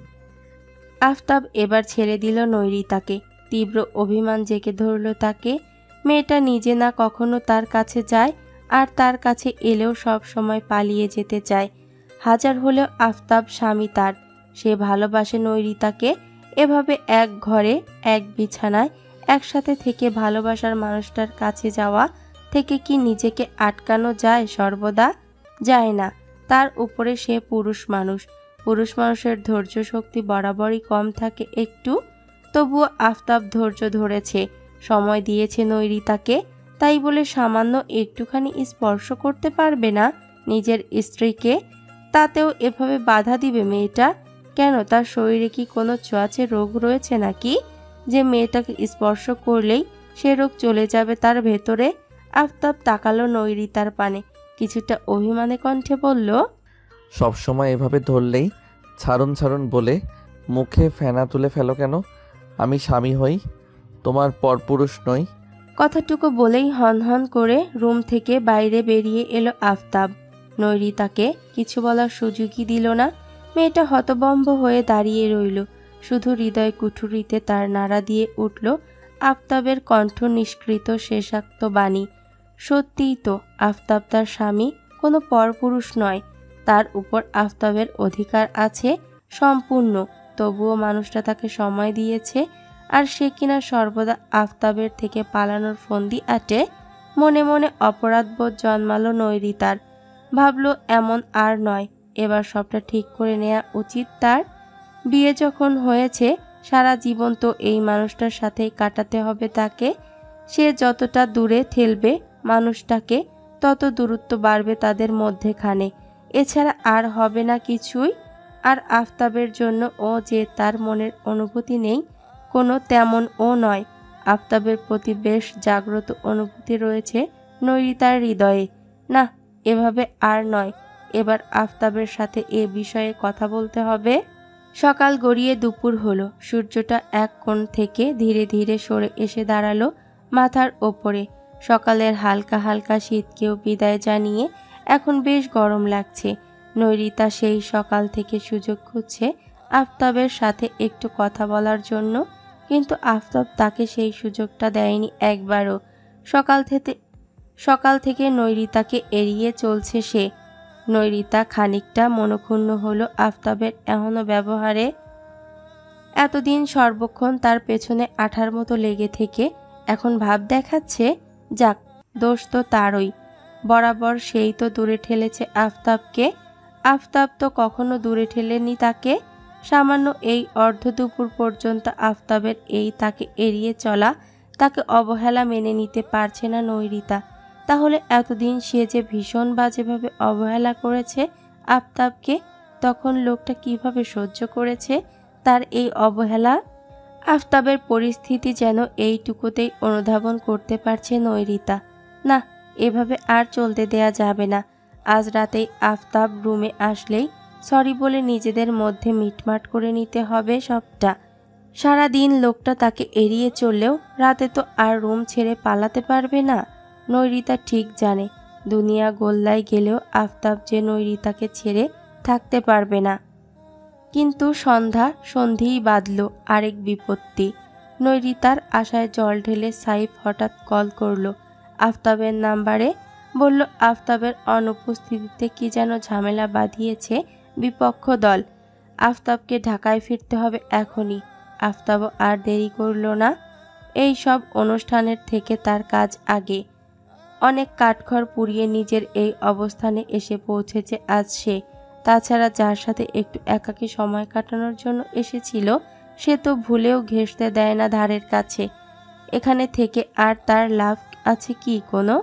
আফতাব এবার ছেড়ে দিল নৈরিতাকে। তীব্র অভিমান জেগে ধরল তাকে। মেয়েটা নিজে না কখনো তার কাছে যায়, আর তার কাছে এলেও সব সময় পালিয়ে যেতে চায়। হাজার হলেও আফতাব স্বামী তার। সে ভালোবাসে নৈরিতাকে। এভাবে এক ঘরে এক বিছানায় একসাথে থেকে ভালোবাসার মানুষটার কাছে যাওয়া থেকে কি নিজেকে আটকানো যায় সর্বদা? যায় না। তার উপরে সে পুরুষ মানুষ। পুরুষ মানুষের ধৈর্য শক্তি বরাবরই কম থাকে একটু। তবুও আফতাব ধৈর্য ধরেছে, সময় দিয়েছে নৈরিতাকে। তাই বলে সামান্য একটুখানি স্পর্শ করতে পারবে না নিজের স্ত্রীকে? তাতেও এভাবে বাধা দিবে মেয়েটা? কেন, তার শরীরে কি কোনো ছোঁয়াচে রোগ রয়েছে নাকি, যে মেয়েটাকে স্পর্শ করলেই সে রোগ চলে যাবে তার ভেতরে? আফতাব তাকালো নৈরিতার পানে, কিছুটা অভিমানে কণ্ঠে বলল,
সবসময় এভাবে ধরলেই ছাড়ুন ছাড়ুন বলে মুখে ফেনা তুলে ফেলো কেন? আমি স্বামী হই, তোমার পরপুরুষ নই।
কথাটুকু বলেই হনহন করে রুম থেকে বাইরে বেরিয়ে এলো আফতাব। নৈরিতাকে কিছু বলার সুযোগই দিল না। মেয়েটা হতবম্ব হয়ে দাঁড়িয়ে রইল। শুধু হৃদয় কুঠুরিতে তার নাড়া দিয়ে উঠল আফতাবের কণ্ঠ নিষ্কৃত শেষাক্ত বাণী। সত্যিই তো, আফতাব তার স্বামী, কোনো পরপুরুষ নয়। তার উপর আফতাবের অধিকার আছে সম্পূর্ণ। তবুও মানুষটা তাকে সময় দিয়েছে, আর সে কিনা সর্বদা আফতাবের থেকে পালানোর ফন্দি আটে। মনে মনে অপরাধবোধ জন্মালো নৈরিতার। ভাবল এমন আর নয়, এবার সবটা ঠিক করে নেওয়া উচিত তার। বিয়ে যখন হয়েছে, সারা জীবন তো এই মানুষটার সাথেই কাটাতে হবে তাকে। সে যতটা দূরে ঠেলবে মানুষটাকে, তত দূরত্ব বাড়বে তাদের মধ্যেখানে। এছাড়া আর হবে না কিছুই। আর আফতাবের জন্য ও যে তার মনের অনুভূতি নেই, কোনো তেমন ও নয়। আফতাবের প্রতি বেশ জাগ্রত অনুভূতি রয়েছে নৈরিতার হৃদয়ে। না, এভাবে আর নয়, এবার আফতাবের সাথে এ বিষয়ে কথা বলতে হবে। সকাল গড়িয়ে দুপুর হলো। সূর্যটা এক কোণ থেকে ধীরে ধীরে সরে এসে দাঁড়ালো মাথার ওপরে। সকালের হালকা হালকা শীতকেও বিদায় জানিয়ে এখন বেশ গরম লাগছে। নৈরিতা সেই সকাল থেকে সুযোগ খুঁজছে আফতাবের সাথে একটু কথা বলার জন্য, কিন্তু আফতাব তাকে সেই সুযোগটা দেয়নি একবারও। সকাল থেকে নৈরিতাকে এড়িয়ে চলছে সে। নৈরিতা খানিকটা মনক্ষুণ্ণ হলো আফতাবের এমনও ব্যবহারে। এতদিন সর্বক্ষণ তার পেছনে আঠার মতো লেগে থেকে এখন ভাব দেখাচ্ছে। যাক, দোষ তো তারই। বরাবর সেই তো দূরে ঠেলেছে আফতাবকে। আফতাব তো কখনো দূরে ঠেলেনি তাকে। সামান্য এই অর্ধ দুপুর পর্যন্ত আফতাবের এই তাকে এড়িয়ে চলা, তাকে অবহেলা মেনে নিতে পারছে না নৈরিতা। তাহলে এতদিন সে যে ভীষণ বাজেভাবে অবহেলা করেছে আফতাবকে, তখন লোকটা কিভাবে সহ্য করেছে তার এই অবহেলা? আফতাবের পরিস্থিতি যেন এইটুকুতেই অনুধাবন করতে পারছে নৈরিতা। না, এভাবে আর চলতে দেয়া যাবে না। আজ রাতেই আফতাব রুমে আসলেই সরি বলে নিজেদের মধ্যে মিটমাট করে নিতে হবে সবটা। সারা দিন লোকটা তাকে এড়িয়ে চললেও রাতে তো আর রুম ছেড়ে পালাতে পারবে না। নৈরিতা ঠিক জানে, দুনিয়া গোল্লায় গেলেও আফতাব যে নৈরিতাকে ছেড়ে থাকতে পারবে না। কিন্তু সন্ধিই বাঁধল আরেক বিপত্তি। নৈরিতার আশায় জল ঢেলে সাইফ হঠাৎ কল করলো আফতাবের নাম্বারে। বলল আফতাবের অনুপস্থিতিতে কি যেন ঝামেলা বাঁধিয়েছে বিপক্ষ দল। আফতাবকে ঢাকায় ফিরতে হবে এখনই। আফতাবও আর দেরি করল না। এই সব অনুষ্ঠানের থেকে তার কাজ আগে। অনেক কাঠখড় পুড়িয়ে নিজের এই অবস্থানে এসে পৌঁছেছে আজ সে। তাছাড়া যার সাথে একটু একাকী সময় কাটানোর জন্য এসেছিল, সে তো ভুলেও ঘেঁষতে দেয় না ধারের কাছে। এখানে থেকে আর তার লাভ আছে কি কোনো?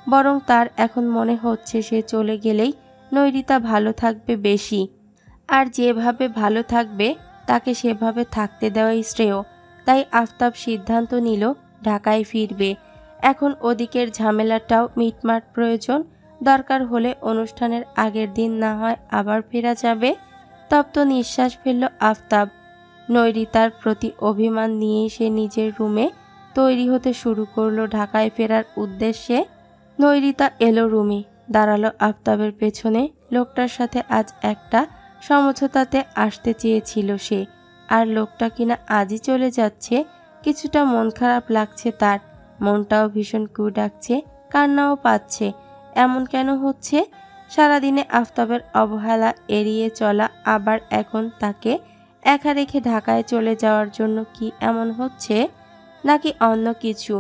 বরং তার এখন মনে হচ্ছে সে চলে গেলেই নৈরিতা ভালো থাকবে বেশি। আর যেভাবে ভালো থাকবে তাকে সেভাবে থাকতে দেওয়াই শ্রেয়। তাই আফতাব সিদ্ধান্ত নিল ঢাকায় ফিরবে। এখন ওদিকের ঝামেলাটাও মিটমাট প্রয়োজন। দরকার হলে অনুষ্ঠানের আগের দিন না হয় আবার ফেরা যাবে। তপ্ত নিঃশ্বাস ফেলল আফতাব। নৈরিতার প্রতি অভিমান নিয়েই সে নিজের রুমে তৈরি হতে শুরু করলো ঢাকায় ফেরার উদ্দেশ্যে। নৈরিতা এলো রুমে, দাঁড়ালো আফতাবের পেছনে। লোকটার সাথে আজ একটা সমঝোতাতে আসতে চেয়েছিল সে, আর লোকটা কিনা আজই চলে যাচ্ছে। কিছুটা মন খারাপ লাগছে তার। মনটাও ভীষণ কু ডাকছে, কান্নাও পাচ্ছে। এমন কেন হচ্ছে? সারাদিনে আফতাবের অবহেলা এড়িয়ে চলা, আবার এখন তাকে একা রেখে ঢাকায় চলে যাওয়ার জন্য কি এমন হচ্ছে? নাকি অন্য কিছু?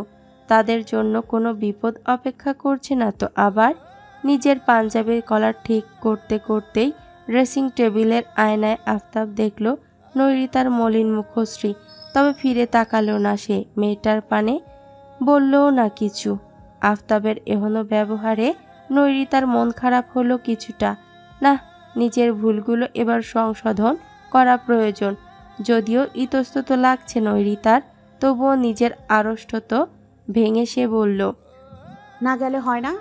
তাদের জন্য কোনো বিপদ অপেক্ষা করছে না তো আবার? নিজের পাঞ্জাবির কলার ঠিক করতে করতেই ড্রেসিং টেবিলের আয়নায় আফতাব দেখল নৈরিতার মলিন মুখশ্রী। তবে ফিরে তাকালো না সে মেয়েটার পানে, বললও না কিছু। আফতাবের এহনো ব্যবহারে নৈরিতার মন খারাপ হলো কিছুটা। না, নিজের ভুলগুলো এবার সংশোধন করা প্রয়োজন। যদিও ইতস্তত লাগছে নৈরিতার, তবুও নিজের আড়ষ্টত ভেঙে সে বলল,
না গেলে হয় না?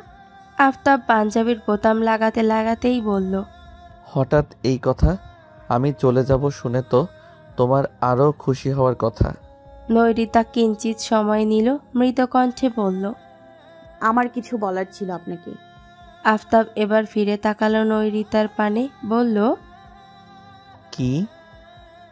আফতাব পাঞ্জাবির বোতাম লাগাতে লাগাতেই বলল।
হঠাৎ এই কথা? আমি চলে যাব শুনে তো তোমার আরও খুশি হওয়ার কথা।
নৈরিতা কিঞ্চিত সময় নিল, মৃত কণ্ঠে বলল।
আমার কিছু বলার ছিল আপনাকে।
আফতাব এবার ফিরে তাকালো নৈরিতার পানে, বলল।
কি?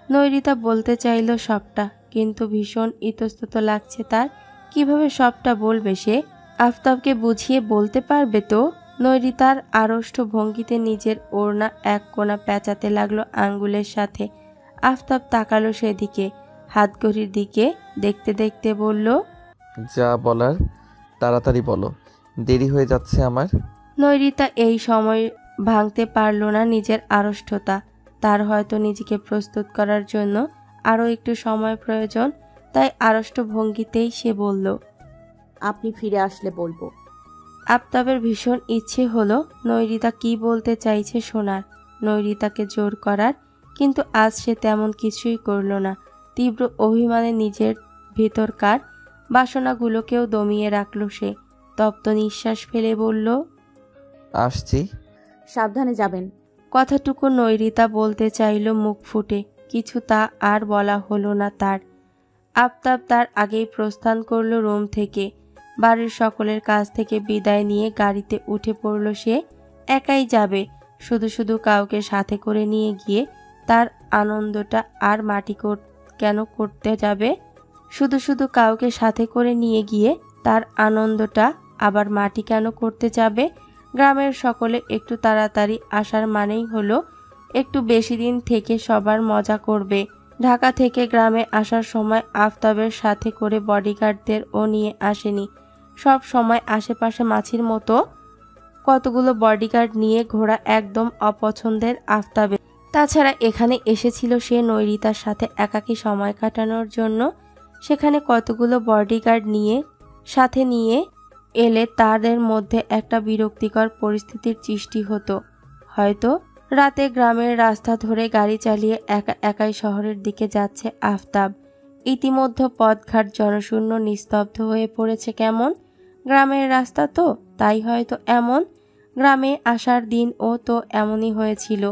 নৈরিতা বলতে চাইল সবটা, কিন্তু ভীষণ ইতস্তত লাগছে তার। কিভাবে সবটা বলবে সে? আফতাবকে বুঝিয়ে বলতে পারবে তো? নৈরিতার আড়ষ্ট ভঙ্গিতে নিজের ওড়না এক কোণা পেঁচাতে লাগলো আঙ্গুলের সাথে। আফতাব তাকালো সেদিকে, হাতঘড়ির দিকে দেখতে দেখতে বলল।
যা বলার তাড়াতাড়ি বলো, দেরি হয়ে যাচ্ছে আমার।
নৈরিতা এই সময় ভাঙতে পারল না নিজের আড়ষ্টতা। তার হয়তো নিজেকে প্রস্তুত করার জন্য আরও একটু সময় প্রয়োজন, তাই আড়ষ্ট ভঙ্গিতেই সে বলল।
আপনি ফিরে আসলে বলবো।
আফতাবের ভীষণ ইচ্ছে হলো নৈরিতা কি বলতে চাইছে শোনার, নৈরিতাকে জোর করার, কিন্তু আজ সে তেমন কিছুই করল না। তীব্র অভিমানে নিজের ভেতরকার বাসনাগুলোকেও দমিয়ে রাখল সে। তপ্ত নিঃশ্বাস ফেলে বলল।
আসছি।
সাবধানে যাবেন।
কথাটুকু নৈরিতা বলতে চাইল মুখ ফুটে, কিছু তা আর বলা হলো না তার। আফতাব তার আগেই প্রস্থান করল রুম থেকে। বাড়ির সকলের কাছ থেকে বিদায় নিয়ে গাড়িতে উঠে পড়ল সে। একাই যাবে, শুধু শুধু কাউকে সাথে করে নিয়ে গিয়ে তার আনন্দটা আর মাটি কেন করতে যাবে? শুধু শুধু কাউকে সাথে করে নিয়ে গিয়ে তার আনন্দটা আবার মাটি কেন করতে যাবে? গ্রামের সকলে একটু তাড়াতাড়ি আসার মানেই হলো একটু বেশি দিন থেকে সবার মজা করবে। ঢাকা থেকে গ্রামে আসার সময় আফতাবের সাথে করে বডিগার্ডদেরও নিয়ে আসেনি। সব সময় আশেপাশে মাছির মতো কতগুলো বডিগার্ড নিয়ে ঘোরা একদম অপছন্দের আফতাবের। তাছাড়া এখানে এসেছিল সে নৈরিতার সাথে একাকী সময় কাটানোর জন্য। সেখানে কতগুলো বডিগার্ড সাথে নিয়ে এলে তাদের মধ্যে একটা বিরক্তিকর পরিস্থিতির সৃষ্টি হতো। হয়তো রাতে গ্রামের রাস্তা ধরে গাড়ি চালিয়ে একা একাই শহরের দিকে যাচ্ছে আফতাব। ইতিমধ্যে পথঘাট জনশূন্য, নিস্তব্ধ হয়ে পড়েছে কেমন। গ্রামের রাস্তা তো, তাই হয়তো এমন। গ্রামে আসার দিনও তো এমনই হয়েছিল।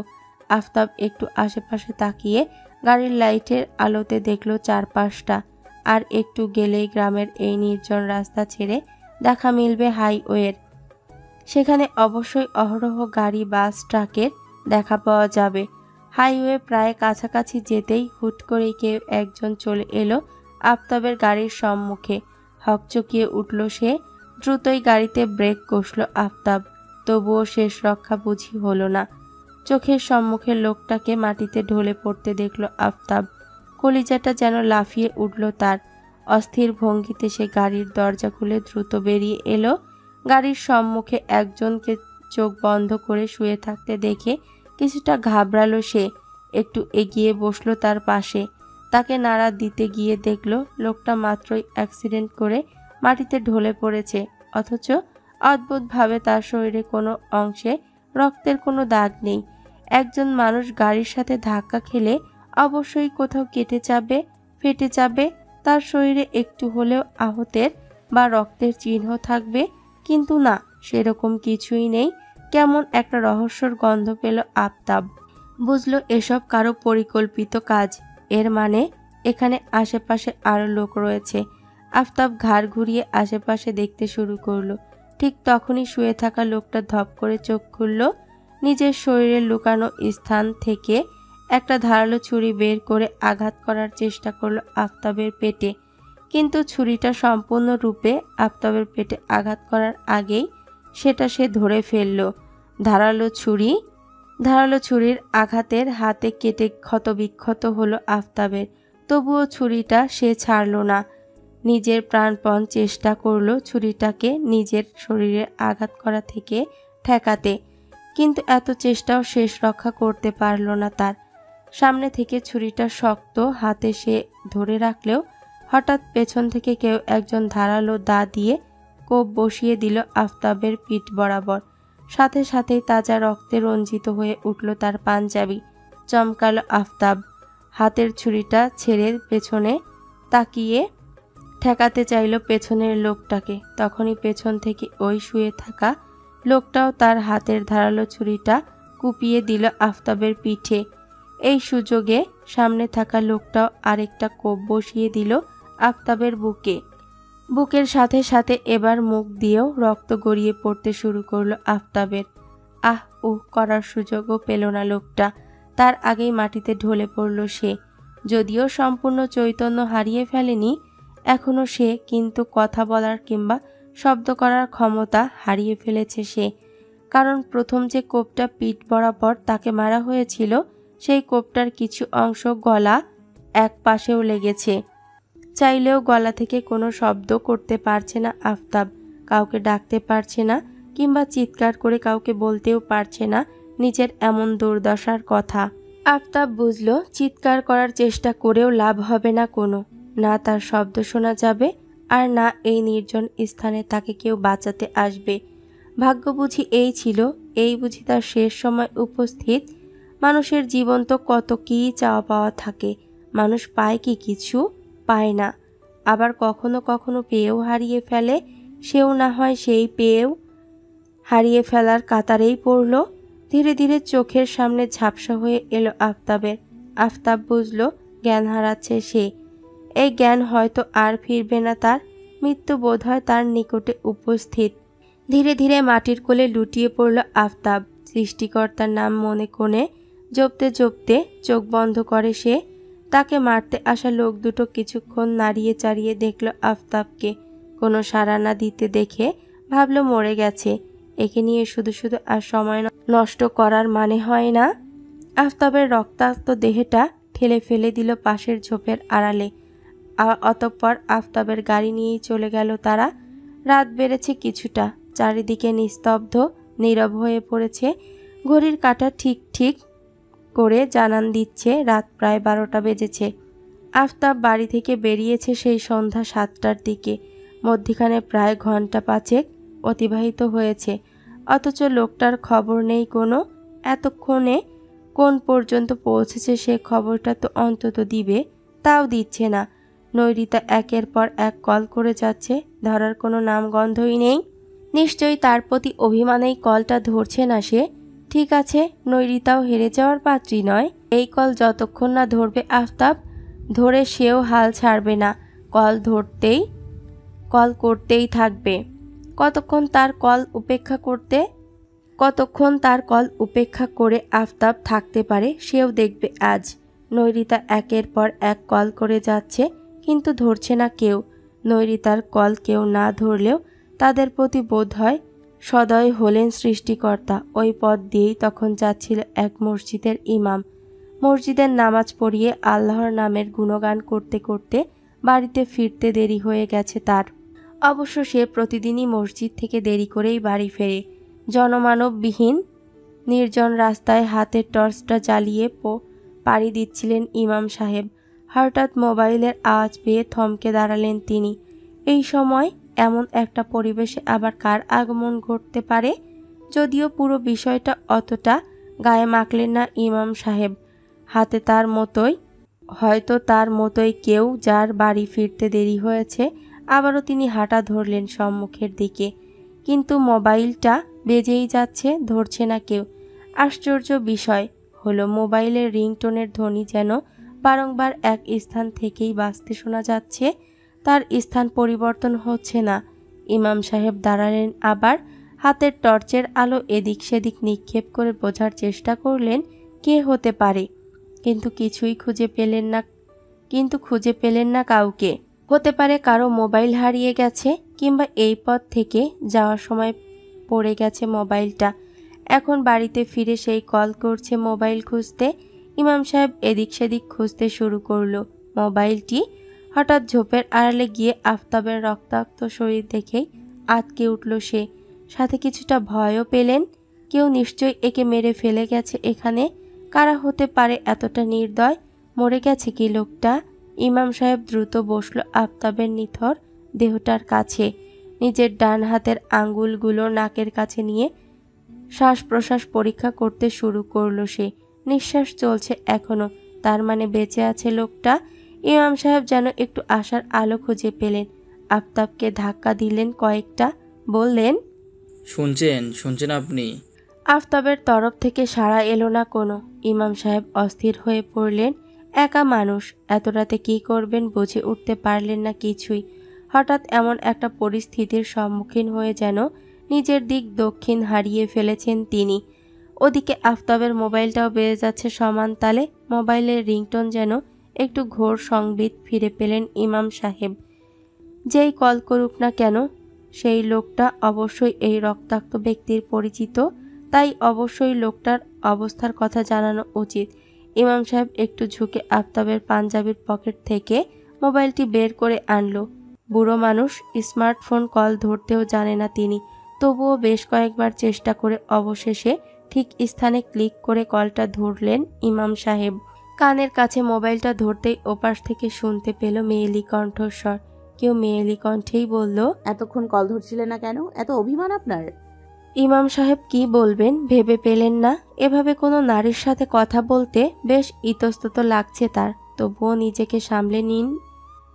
আফতাব একটু আশেপাশে তাকিয়ে গাড়ির লাইটের আলোতে দেখল চারপাশটা। আর একটু গেলেই গ্রামের এই নির্জন রাস্তা ছেড়ে দেখা মিলবে হাইওয়ের। সেখানে অবশ্যই অহরহ গাড়ি, বাস, ট্রাকের দেখা পাওয়া যাবে। হাইওয়ে প্রায় কাছাকাছি যেতেই হুট করে কেউ একজন চলে এলো আফতাবের গাড়ির সম্মুখে। হকচকিয়ে উঠল সে। দ্রুতই গাড়িতে ব্রেক কষল আফতাব, তবুও শেষ রক্ষা বুঝি হলো না। চোখের সম্মুখে লোকটাকে মাটিতে ঢলে পড়তে দেখল আফতাব। কলিজাটা যেন লাফিয়ে উঠল তার। অস্থির ভঙ্গিতে সে গাড়ির দরজা খুলে দ্রুত বেরিয়ে এলো। গাড়ির সম্মুখে একজনকে চোখ বন্ধ করে শুয়ে থাকতে দেখে কিছুটা ঘাবড়ালো সে। একটু এগিয়ে বসলো তার পাশে। তাকে নাড়া দিতে গিয়ে দেখল লোকটা মাত্রই অ্যাক্সিডেন্ট করে মাটিতে ঢলে পড়েছে, অথচ অদ্ভুতভাবে তার শরীরে কোনো অংশে রক্তের কোনো দাগ নেই। একজন মানুষ গাড়ির সাথে ধাক্কা খেলে অবশ্যই কোথাও কেটে যাবে, ফেটে যাবে, তার শরীরে একটু হলেও আহতের বা রক্তের চিহ্ন থাকবে, কিন্তু না, সেরকম কিছুই নেই। কেমন একটা রহস্যর গন্ধ পেল আফতাব। বুঝলো এসব কারো পরিকল্পিত কাজ। এর মানে এখানে আশেপাশে আরো লোক রয়েছে। আফতাব ঘাড় ঘুরিয়ে আশেপাশে দেখতে শুরু করলো। ঠিক তখনই শুয়ে থাকা লোকটা ধপ করে চোখ খুলল। নিজের শরীরের লুকানো স্থান থেকে একটা ধারালো ছুরি বের করে আঘাত করার চেষ্টা করলো আফতাবের পেটে, কিন্তু ছুরিটা সম্পূর্ণরূপে আফতাবের পেটে আঘাত করার আগেই সেটা সে ধরে ফেলল। ধারালো ছুরির আঘাতের হাতে কেটে ক্ষতবিক্ষত হলো আফতাবের, তবুও ছুরিটা সে ছাড়ল না। নিজের প্রাণপণ চেষ্টা করলো ছুরিটাকে নিজের শরীরে আঘাত করা থেকে ঠেকাতে, কিন্তু এত চেষ্টাও শেষ রক্ষা করতে পারল না তার। সামনে থেকে ছুরিটা শক্ত হাতে সে ধরে রাখলেও হঠাৎ পেছন থেকে কেউ একজন ধারালো দা দিয়ে কোপ বসিয়ে দিল আফতাবের পিঠ বরাবর। সাথে সাথেই তাজা রক্তে রঞ্জিত হয়ে উঠল তার পাঞ্জাবি। চমকালো আফতাব। হাতের ছুরিটা ছেড়ে পেছনে তাকিয়ে ঠেকাতে চাইল পেছনের লোকটাকে। তখনই পেছন থেকে ওই শুয়ে থাকা লোকটাও তার হাতের ধারালো ছুরিটা কুপিয়ে দিল আফতাবের পিঠে। এই সুযোগে সামনে থাকা লোকটাও আরেকটা কোপ বসিয়ে দিল আফতাবের বুকের সাথে সাথে এবার মুখ দিয়েও রক্ত গড়িয়ে পড়তে শুরু করলো আফতাবের। করার সুযোগও পেল না লোকটা। তার আগেই মাটিতে ঢলে পড়ল সে। যদিও সম্পূর্ণ চৈতন্য হারিয়ে ফেলেনি এখনো সে, কিন্তু কথা বলার কিংবা শব্দ করার ক্ষমতা হারিয়ে ফেলেছে সে। কারণ প্রথম যে কোপটা পিঠ বরাবর তাকে মারা হয়েছিল সেই কোপটার কিছু অংশ গলা এক পাশেও লেগেছে। চাইলেও গলা থেকে কোনো শব্দ করতে পারছে না আফতাব, কাউকে ডাকতে পারছে না কিংবা চিৎকার করে কাউকে বলতেও পারছে না নিজের এমন দুর্দশার কথা। আফতাব বুঝল চিৎকার করার চেষ্টা করেও লাভ হবে না কোনো, না তার শব্দ শোনা যাবে আর না এই নির্জন স্থানে তাকে কেউ বাঁচাতে আসবে। ভাগ্য বুঝি এই ছিল, এই বুঝি তার শেষ সময় উপস্থিত। মানুষের জীবন তো কত কী চাওয়া পাওয়া থাকে, মানুষ পায় কি কিছু? পায় না। আবার কখনো কখনো পেয়েও হারিয়ে ফেলে, সেও না হয় সেই পেয়েও হারিয়ে ফেলার কাতারেই পড়ল। ধীরে ধীরে চোখের সামনে ঝাপসা হয়ে এলো আফতাবের। আফতাব বুঝল জ্ঞান হারাচ্ছে সে। এই জ্ঞান হয়তো আর ফিরবে না তার, মৃত্যু বোধহয় তার নিকটে উপস্থিত। ধীরে ধীরে মাটির কোলে লুটিয়ে পড়ল আফতাব। সৃষ্টিকর্তার নাম মনে কোণে জপতে জপতে চোখ বন্ধ করে সে। তাকে মারতে আসা লোক দুটো কিছুক্ষণ নাড়িয়ে চাড়িয়ে দেখল আফতাবকে। কোনো সাড়া না দিতে দেখে ভাবল মরে গেছে। একে নিয়ে শুধু শুধু আর সময় নষ্ট করার মানে হয় না। আফতাবের রক্তাক্ত দেহটা ঠেলে ফেলে দিল পাশের ঝোপের আড়ালে। অতঃপর আফতাবের গাড়ি নিয়েই চলে গেল তারা। রাত বেড়েছে কিছুটা, চারিদিকে নিস্তব্ধ, নীরব হয়ে পড়েছে। ঘড়ির কাঁটা ঠিক ঠিক করে জানান দিচ্ছে রাত প্রায় 12টা বেজেছে। আফতাব বাড়ি থেকে বেরিয়েছে সেই সন্ধ্যা 7টার দিকে। মধ্যিখানে প্রায় ঘন্টা 5 অতিবাহিত হয়েছে, অথচ লোকটার খবর নেই কোনো। এতক্ষণে কোন পর্যন্ত পৌঁছেছে সে খবরটা তো অন্তত দিবে, তাও দিচ্ছে না। নৈরিতা একের পর এক কল করে যাচ্ছে, ধরার কোনো নামগন্ধই নেই। নিশ্চয়ই তার প্রতি অভিমানেই কলটা ধরছে না সে। ঠিক আছে, নৈরিতাও হেরে যাওয়ার পাত্রী নয়। এই কল যতক্ষণ না ধরবে আফতাব, ধরে সেও হাল ছাড়বে না। কল করতেই থাকবে। কতক্ষণ তার কল উপেক্ষা করে আফতাব থাকতে পারে সেও দেখবে আজ। নৈরিতা একের পর এক কল করে যাচ্ছে, কিন্তু ধরছে না কেউ। নৈরিতার কল কেউ না ধরলেও তাদের প্রতি বোধ হয় সদয় হলেন সৃষ্টিকর্তা। ওই পথ দিয়েই তখন যাচ্ছিল এক মসজিদের ইমাম। মসজিদের নামাজ পড়িয়ে আল্লাহর নামের গুণগান করতে করতে বাড়িতে ফিরতে দেরি হয়ে গেছে তার। অবশ্য সে প্রতিদিনই মসজিদ থেকে দেরি করেই বাড়ি ফেরে। জনমানববিহীন নির্জন রাস্তায় হাতের টর্চটা জ্বালিয়ে পাড়ি দিচ্ছিলেন ইমাম সাহেব। হঠাৎ মোবাইলের আওয়াজ পেয়ে থমকে দাঁড়ালেন তিনি। এই সময় এমন একটা পরিবেশে আবার কার আগমন ঘটতে পারে? যদিও পুরো বিষয়টা অতটা গায়ে মাখলেন না ইমাম সাহেব। হাতে তার মতোই কেউ যার বাড়ি ফিরতে দেরি হয়েছে। আবারও তিনি হাঁটা ধরলেন সম্মুখের দিকে, কিন্তু মোবাইলটা বেজেই যাচ্ছে, ধরছে না কেউ। আশ্চর্য বিষয় হলো মোবাইলের রিংটোনের ধ্বনি যেন বারংবার এক স্থান থেকেই বাজতে শোনা যাচ্ছে, তার স্থান পরিবর্তন হচ্ছে না। ইমাম সাহেব দাঁড়ালেন আবার। হাতের টর্চের আলো এদিক সেদিক নিক্ষেপ করে বোঝার চেষ্টা করলেন কে হতে পারে, কিন্তু খুঁজে পেলেন না কাউকে। হতে পারে কারো মোবাইল হারিয়ে গেছে, কিংবা এই পথ থেকে যাওয়ার সময় পড়ে গেছে মোবাইলটা। এখন বাড়িতে ফিরে সেই কল করছে মোবাইল খুঁজতে। ইমাম সাহেব এদিক সেদিক খুঁজতে শুরু করলো মোবাইলটি। হঠাৎ ঝোপের আড়ালে গিয়ে আফতাবের রক্তাক্ত শরীর দেখেই আঁতকে উঠল সে। সাথে কিছুটা ভয়ও পেলেন। কেউ নিশ্চয়ই একে মেরে ফেলে গেছে এখানে। কারা হতে পারে এতটা নির্দয়? মরে গেছে কি লোকটা? ইমাম সাহেব দ্রুত বসল আফতাবের নিথর দেহটার কাছে। নিজের ডান হাতের আঙ্গুলগুলো নাকের কাছে নিয়ে শ্বাস প্রশ্বাস পরীক্ষা করতে শুরু করলো সে। নিঃশ্বাস চলছে এখনো, তার মানে বেঁচে আছে লোকটা। ইমাম সাহেব যেন একটু আশার আলো খুঁজে পেলেন। আফতাবকে ধাক্কা দিলেন কয়েকটা, বললেন,
শুনছেন আপনি?
আফতাবের তরফ থেকে সাড়া এলো না কোনো। ইমাম সাহেব অস্থির হয়ে পড়লেন। একা মানুষ, এত রাতে কী করবেন বুঝে উঠতে পারলেন না কিছুই। হঠাৎ এমন একটা পরিস্থিতির সম্মুখীন হয়ে যেন নিজের দিক দক্ষিণ হারিয়ে ফেলেছেন তিনি। ওদিকে আফতাবের মোবাইলটাও বেজে যাচ্ছে সমান তালে। মোবাইলের রিংটোন যেন একটু ঘোর সংবিত ফিরে পেলেন ইমাম সাহেব। যেই কল করুক না কেন সেই লোকটা অবশ্যই এই রক্তাক্ত ব্যক্তির পরিচিত, তাই অবশ্যই লোকটার অবস্থার কথা জানানো উচিত। ইমাম সাহেব একটু ঝুঁকে আফতাবের পাঞ্জাবির পকেট থেকে মোবাইলটি বের করে আনলো। বুড়ো মানুষ, স্মার্টফোন কল ধরতেও জানে না তিনি, তবুও বেশ কয়েকবার চেষ্টা করে অবশেষে ঠিক স্থানে ক্লিক করে কলটা ধরলেন ইমাম সাহেব। কানের কাছে মোবাইলটা ধরতেই ওপাশ থেকে শুনতে পেল মেয়েলি কণ্ঠস্বর। কেউ মেয়েলি কণ্ঠেই বলল,
এতক্ষণ কল ধরছিলেন না কেন? এত অভিমান আপনার?
ইমাম সাহেব কি বলবেন ভেবে পেলেন না। এভাবে কোনো নারীর সাথে কথা বলতে বেশ ইতস্তত লাগছে তার, তবুও নিজেকে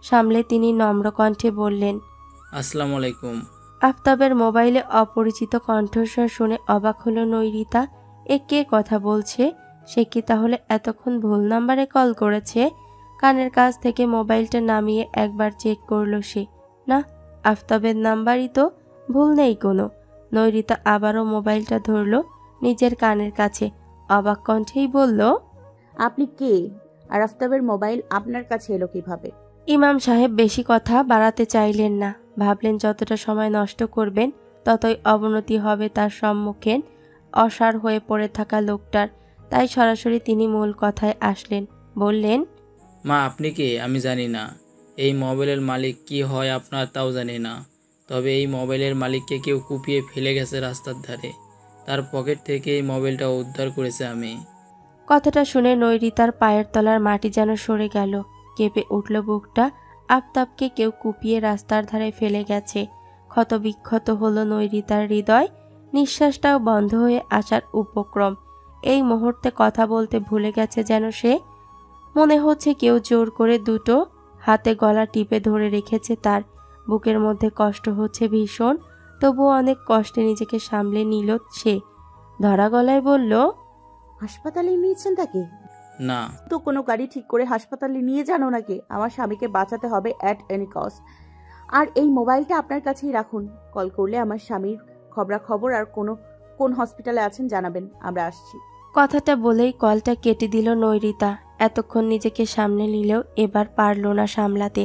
সামলে তিনি নম্র কণ্ঠে বললেন,
আসসালামু আলাইকুম।
আফতাবের মোবাইলে অপরিচিত কণ্ঠস্বর শুনে অবাক হলো নৈরিতা। এ কে কথা বলছে? সে কি তাহলে এতক্ষণ ভুল নাম্বারে কল করেছে? কানের কাছ থেকে মোবাইলটা নামিয়ে একবার চেক করলো সে। না, আফতাবের নাম্বারই তো, ভুল নেই কোনো। নৈরিতা আবারও মোবাইলটা ধরল নিজের কানের কাছে, অবাক কণ্ঠেই বলল,
আপনি কে? আর আফতাবের মোবাইল আপনার কাছে এলো কিভাবে?
ইমাম সাহেব বেশি কথা বাড়াতে চাইলেন না। ভাবলেন যতটা সময় নষ্ট করবেন ততই অবনতি হবে তার সম্মুখীন অসাড় হয়ে পড়ে থাকা লোকটার। তাই সরাসরি তিনি মূল কথায় আসলেন। বললেন,
মা, আপনি কে? আমি জানি না। এই মোবাইলের মালিক কি হয় আপনার তাও জানি না, তবে এই মোবাইলের মালিককে কেউ কুপিয়ে ফেলে গেছে রাস্তার ধারে। তার পকেট থেকে এই মোবাইলটা উদ্ধার করেছে আমি।
কথাটা শুনে নৈরিতার পায়ের তলার মাটি যেন সরে গেল। কেঁপে উঠল বুকটা। আফতাবকে কেউ কুপিয়ে রাস্তার ধারে ফেলে গেছে। ক্ষতবিক্ষত হলো নৈরিতার হৃদয়। নিঃশ্বাসটাও বন্ধ হয়ে আসার উপক্রম। এই মুহূর্তে কথা বলতে ভুলে গেছে যেন সে। মনে হচ্ছে কেউ জোর করে দুটো হাতে গলা টিপে ধরে রেখেছে তার। বুকের মধ্যে কষ্ট হচ্ছে ভীষণ, তবুও অনেক কষ্টে নিজেকে সামলে নিল সে। ধরা গলায় বলল,
হাসপাতালে নিয়েছেন তাকে?
না।
তো কোনো গাড়ি ঠিক করে হাসপাতালে নিয়ে যান ওনাকে। আমার স্বামীকে বাঁচাতে হবে অ্যাট এনি কস্ট। আর এই মোবাইলটা আপনার কাছেই রাখুন। কল করলে আমার স্বামীর খবরাখবর আর কোন হসপিটালে আছেন জানাবেন, আমরা আসছি।
কথাটা বলেই কলটা কেটে দিল নৈরিতা। এতক্ষণ নিজেকে সামনে নিলেও এবার পারল না সামলাতে।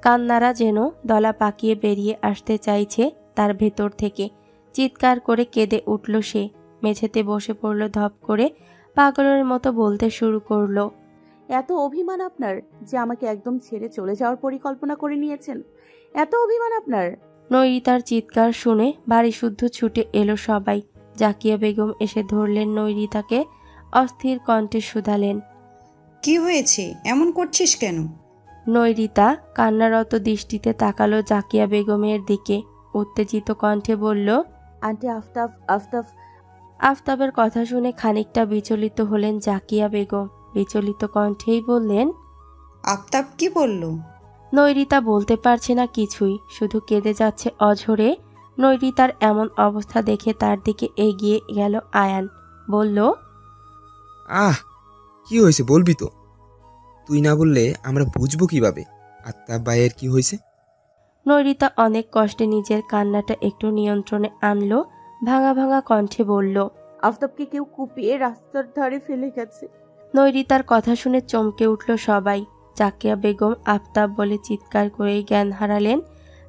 কান্নারা যেন দলা পাকিয়ে বেরিয়ে আসতে চাইছে তার ভেতর থেকে। চিৎকার করে কেঁদে উঠল সে। মেঝেতে বসে পড়ল ধপ করে, পাগলের মতো বলতে শুরু করলো,
এত অভিমান আপনার যে আমাকে একদম ছেড়ে চলে যাওয়ার পরিকল্পনা করে নিয়েছেন? এত অভিমান আপনার?
নৈরিতার চিৎকার শুনে বাড়ি শুদ্ধ ছুটে এলো সবাই। জাকিয়া বেগম এসে ধরলেন নৈরিতাকে, অস্থির কণ্ঠে শুধালেন,
কি হয়েছে? এমন করছিস কেন?
নৈরিতা কান্নারত দৃষ্টিতে তাকালো জাকিয়া বেগমের দিকে। উত্তেজিত কণ্ঠে বলল,
আন্টি আফতাব।
আফতাবের কথা শুনে খানিকটা বিচলিত হলেন জাকিয়া বেগম। বিচলিত কণ্ঠেই বললেন,
আফতাব কি বলল?
নৈরিতা বলতে পারছে না কিছুই, শুধু কেঁদে যাচ্ছে অঝরে। নৈরিতার এমন অবস্থা দেখে তার দিকে এগিয়ে গেল আয়ান। বলল,
কি হয়েছে বলবি তো? তুই না বললে আমরা বুঝবো কিভাবে আফতাব ভাইয়ের কি হয়েছে?
নৈরিতা অনেক কষ্টে নিজের কান্নাটা একটু নিয়ন্ত্রণে আনলো। ভাঙা ভাঙা কণ্ঠে বলল,
আফতাবকে কেউ কুপিয়ে রাস্তার ধারে ফেলে গেছে।
নৈরিতার কথা শুনে চমকে উঠল সবাই। জাকিয়া বেগম আফতাব বলে চিৎকার করেই জ্ঞান হারালেন।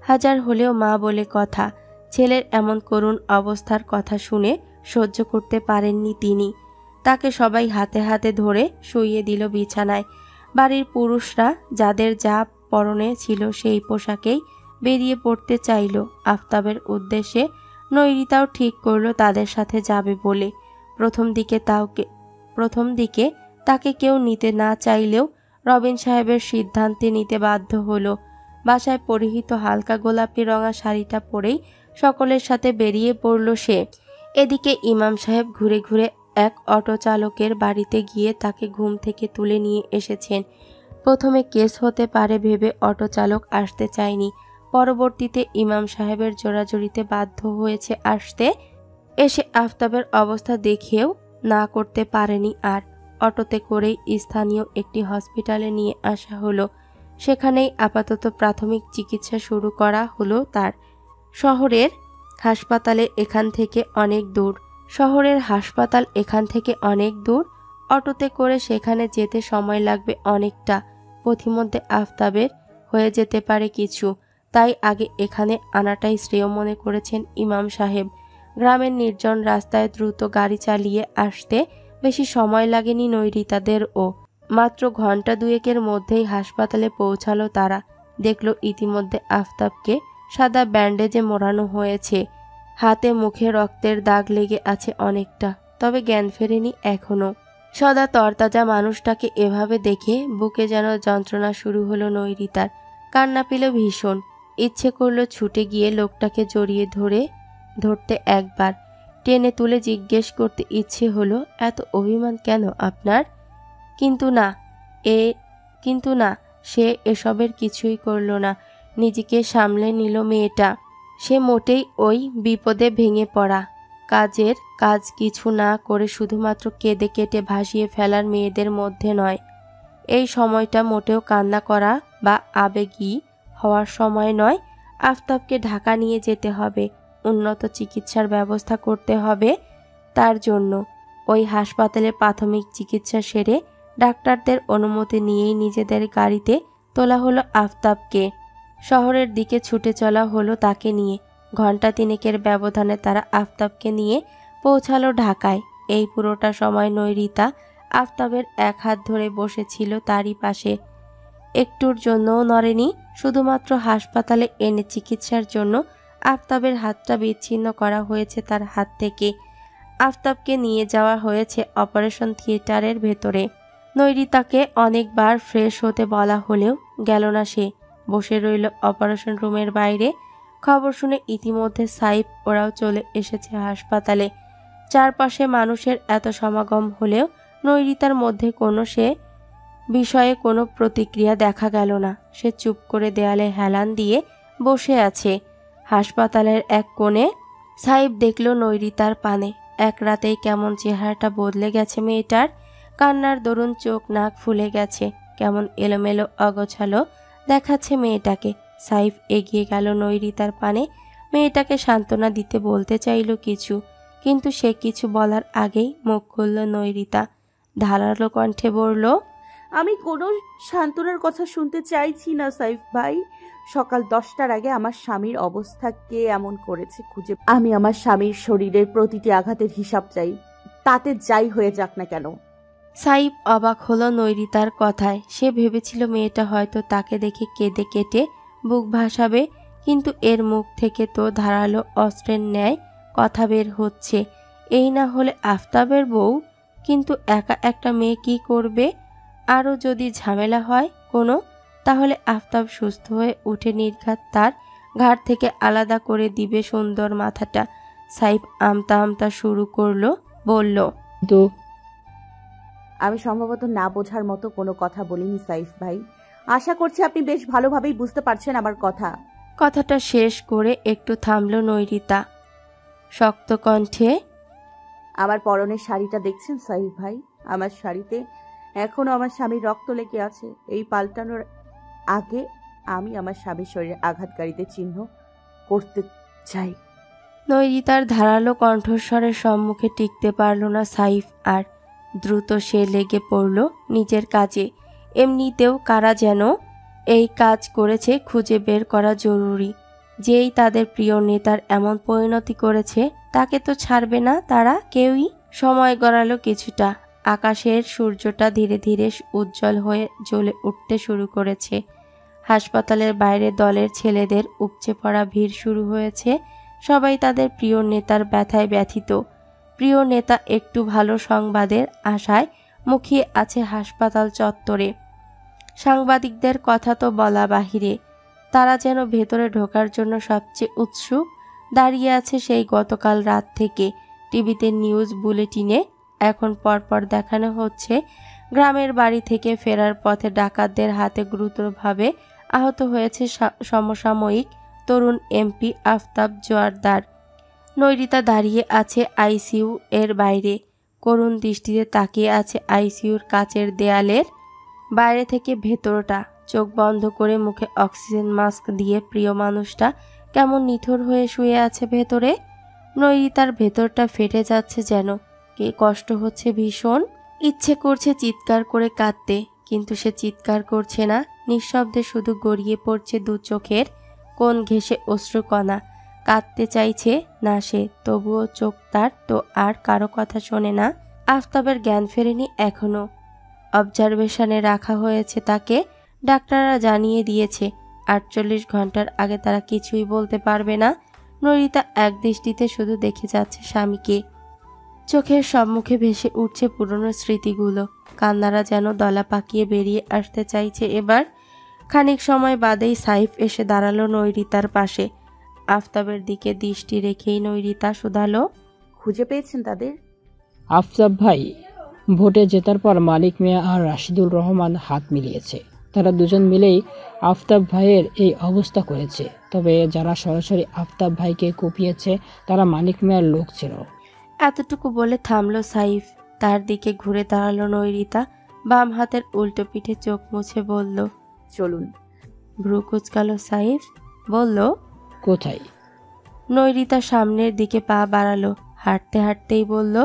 হাজার হলেও মা বলে কথা। ছেলের এমন করুণ অবস্থার কথা শুনে সহ্য করতে পারেননি তিনি। তাকে সবাই হাতে হাতে ধরে শুইয়ে দিল বিছানায়। বাড়ির পুরুষরা যাদের যা পরনে ছিল সেই পোশাকেই বেরিয়ে পড়তে চাইল আফতাবের উদ্দেশ্যে। নৈরিতাও ঠিক করলো তাদের সাথে যাবে বলে। প্রথম দিকে তাকে কেউ নিতে না চাইলেও রবিন সাহেবের সিদ্ধান্তে নিতে বাধ্য হলো। বাসায় পরিহিত হালকা গোলাপি রঙা শাড়িটা পরেই সকলের সাথে বেরিয়ে পড়ল সে। এদিকে ইমাম সাহেব ঘুরে ঘুরে এক অটো চালকের বাড়িতে গিয়ে তাকে ঘুম থেকে তুলে নিয়ে এসেছেন। প্রথমে কেস হতে পারে ভেবে অটো চালক আসতে চায়নি, পরবর্তীতে ইমাম সাহেবের জোরাজুরিতে বাধ্য হয়েছে আসতে। এসে আফতাবের অবস্থা দেখেও না করতে পারেনি আর। অটোতে করেই স্থানীয় একটি হসপিটালে নিয়ে আসা হলো। সেখানেই আপাতত প্রাথমিক চিকিৎসা শুরু করা হলো তার। শহরের হাসপাতাল এখান থেকে অনেক দূর। অটোতে করে সেখানে যেতে সময় লাগবে অনেকটা। পথিমধ্যে আফতাবের হয়ে যেতে পারে কিছু, তাই আগে এখানে আনাটাই শ্রেয় মনে করেছেন ইমাম সাহেব। গ্রামের নির্জন রাস্তায় দ্রুত গাড়ি চালিয়ে আসতে বেশি সময় লাগেনি নৈরিতাদেরও। মাত্র ঘন্টা দুয়েকের মধ্যেই হাসপাতালে পৌঁছালো তারা। দেখল ইতিমধ্যে আফতাবকে সাদা ব্যান্ডেজে মোড়ানো হয়েছে। হাতে মুখে রক্তের দাগ লেগে আছে অনেকটা, তবে জ্ঞান ফেরেনি এখনো। সদা তরতাজা মানুষটাকে এভাবে দেখে বুকে যেন যন্ত্রণা শুরু হলো নৈরিতার। কান্না পেল ভীষণ। ইচ্ছে করলো ছুটে গিয়ে লোকটাকে জড়িয়ে ধরতে, একবার টেনে তুলে জিজ্ঞেস করতে ইচ্ছে হলো, এত অভিমান কেন আপনার? কিন্তু না, সে এসবের কিছুই করল না। নিজেকে সামলে নিল মেয়েটা। সে মোটেই ওই বিপদে ভেঙে পড়া, কাজের কাজ কিছু না করে শুধুমাত্র কেঁদে কেটে ভাসিয়ে ফেলার মেয়েদের মধ্যে নয়। এই সময়টা মোটেও কান্না করা বা আবেগী হওয়ার সময় নয়। আফতাবকে ঢাকা নিয়ে যেতে হবে, উন্নত চিকিৎসার ব্যবস্থা করতে হবে তার জন্য। ওই হাসপাতালে প্রাথমিক চিকিৎসা সেরে ডাক্তারদের অনুমতি নিয়েই নিজেদের গাড়িতে তোলা হলো আফতাবকে। শহরের দিকে ছুটে চলা হলো তাকে নিয়ে। ঘণ্টা তিনেকের ব্যবধানে তারা আফতাবকে নিয়ে পৌঁছালো ঢাকায়। এই পুরোটা সময় নৈরিতা আফতাবের এক হাত ধরে বসেছিল তারই পাশে। একটুর জন্যও নড়েনি। শুধুমাত্র হাসপাতালে এনে চিকিৎসার জন্য আফতাবের হাতটা বিচ্ছিন্ন করা হয়েছে তার হাত থেকে। আফতাবকে নিয়ে যাওয়া হয়েছে অপারেশন থিয়েটারের ভেতরে। নৈরিতাকে অনেকবার ফ্রেশ হতে বলা হলেও গেল না সে। বসে রইল অপারেশন রুমের বাইরে। খবর শুনে ইতিমধ্যে সাইফ ওরাও চলে এসেছে হাসপাতালে। চারপাশে মানুষের এত সমাগম হলেও নৈরিতার মধ্যে সে বিষয়ে কোনো প্রতিক্রিয়া দেখা গেল না। সে চুপ করে দেয়ালে হেলান দিয়ে বসে আছে। হাসপাতালের এক কোণে সাইফ দেখল নৈরিতার পানে। এক রাতেই কেমন চেহারাটা বদলে গেছে মেয়েটার। কান্নার দরুন চোখ নাক ফুলে গেছে, কেমন এলোমেলো অগোছালো দেখাচ্ছে মেয়েটাকে। সাইফ এগিয়ে গেল নৈরিতার পানে। মেয়েটাকে সান্ত্বনা দিতে বলতে চাইল কিছু, কিন্তু সে কিছু বলার আগেই মুখ খুলল নৈরিতা। ধারালো কণ্ঠে বলল,
আমি কোনো সান্ত্বনার কথা শুনতে চাইছি না সাইফ ভাই। সকাল 10টার আগে আমার স্বামীর অবস্থা কে এমন করেছে খুঁজে আমি আমার স্বামীর শরীরের প্রতিটি আঘাতের হিসাব চাই, তাতে যাই হয়ে যাক না কেন।
সাইফ অবাক হলো নৈরিতার কথায়। সে ভেবেছিল মেয়েটা হয়তো তাকে দেখে কেঁদে কেটে বুক ভাসাবে, কিন্তু এর মুখ থেকে তো ধারালো অস্ত্রের ন্যায় কথা বের হচ্ছে। এই না হলে আফতাবের বউ, কিন্তু একা একটা মেয়ে কি করবে? আরও যদি ঝামেলা হয় কোনো, তাহলে আফতাব সুস্থ হয়ে উঠে নির্ঘাত তার ঘাট থেকে আলাদা করে দিবে সুন্দর মাথাটা। সাইফ আমতা আমতা শুরু করলো, বলল,
তো
আমি সম্ভবত না বোঝার মতো কোনো কথা বলিনি সাইফ ভাই। আশা করছি আপনি বেশ ভালোভাবেই বুঝতে পারছেন আমার কথা।
কথাটা শেষ করে একটু থামল নৈরিতা। শক্ত কণ্ঠে,
আমার পরনের শাড়িটা দেখছেন সাইফ ভাই? আমার শাড়িতে এখনো আমার স্বামীর রক্ত লেগে আছে। এই পাল্টানোর আগে আমি আমার স্বামীর শরীরে আঘাতকারীদের চিহ্ন করতে চাই।
নৈরিতার ধারালো কণ্ঠস্বরের সম্মুখে টিকতে পারল না সাইফ আর। দ্রুত সে লেগে পড়ল নিজের কাজে। এমনিতেও কারা যেন এই কাজ করেছে খুঁজে বের করা জরুরি। যেই তাদের প্রিয় নেতার এমন পরিণতি করেছে তাকে তো ছাড়বে না তারা কেউই। সময় গড়ালো কিছুটা। আকাশের সূর্যটা ধীরে ধীরে উজ্জ্বল হয়ে জ্বলে উঠতে শুরু করেছে। হাসপাতালের বাইরে দলের ছেলেদের উপচে পড়া ভিড় শুরু হয়েছে। সবাই তাদের প্রিয় নেতার ব্যথায় ব্যথিত। প্রিয় নেতা একটু ভালো সংবাদের আশায় মুখিয়ে আছে হাসপাতাল চত্বরে। সাংবাদিকদের কথা তো বলা বাহিরে। তারা যেন ভেতরে ঢোকার জন্য সবচেয়ে উৎসুক। দাঁড়িয়ে আছে সেই গতকাল রাত থেকে। টিভিতে নিউজ বুলেটিনে এখন পরপর দেখানো হচ্ছে গ্রামের বাড়ি থেকে ফেরার পথে ডাকাতদের হাতে গুরুতরভাবে আহত হয়েছে সমসাময়িক তরুণ এমপি আফতাব জোয়ারদার। নৈরিতা দাঁড়িয়ে আছে আইসিইউ এর বাইরে, করুণ দৃষ্টিতে তাকিয়ে আছে আইসিইউর কাচের দেয়ালের বাইরে থেকে ভেতরটা। চোখ বন্ধ করে মুখে অক্সিজেন মাস্ক দিয়ে প্রিয় মানুষটা কেমন নিথর হয়ে শুয়ে আছে ভেতরে। নৈরিতার ভেতরটা ফেটে যাচ্ছে যেন, কে কষ্ট হচ্ছে ভীষণ। ইচ্ছে করছে চিৎকার করে কাঁদতে, কিন্তু সে চিৎকার করছে না। নিঃশব্দে শুধু গড়িয়ে পড়ছে দু চোখের কোণ ঘেঁষে অশ্রুকণা। কাঁদতে চাইছে না সে, তবুও চোখ তার তো আর কারো কথা শোনে না। আফতাবের জ্ঞান ফেরেনি এখনো। অবজারভেশনে রাখা হয়েছে তাকে। ডাক্তাররা জানিয়ে দিয়েছে 48 ঘন্টার আগে তারা কিছুই বলতে পারবে না। নৈরিতা এক দৃষ্টিতে শুধু দেখে যাচ্ছে স্বামীকে। চোখের সম্মুখে ভেসে উঠছে পুরনো স্মৃতিগুলো। কান্নারা যেন দলা পাকিয়ে বেরিয়ে আসতে চাইছে এবার। খানিক সময় বাদেই সাইফ এসে দাঁড়ালো নৈরিতার পাশে। আফতাবের দিকে দৃষ্টি রেখেই নৈরিতা শুধালো,
খুঁজে পেয়েছেন তাদের?
আফতাব ভাই ভোটে জেতার পর মালিক মিয়া আর রাশিদুল রহমান হাত মিলিয়েছে। তারা দুজন মিলেই আফতাব ভাইয়ের এই অবস্থা করেছে। তবে যারা সরাসরি আফতাব ভাইকে কুপিয়েছে তারা মালিক মিয়ার লোক ছিল।
এতটুকু বলে থামলো সাইফ। তার দিকে ঘুরে দাঁড়ালো নৈরিতা। বাম হাতের উল্টো পিঠে চোখ মুছে বলল,
চলুন।
ভ্রু কুচকালো সাইফ, বলল,
কোথায়?
নৈরিতা সামনের দিকে পা বাড়ালো। হাঁটতে হাঁটতেই বলল,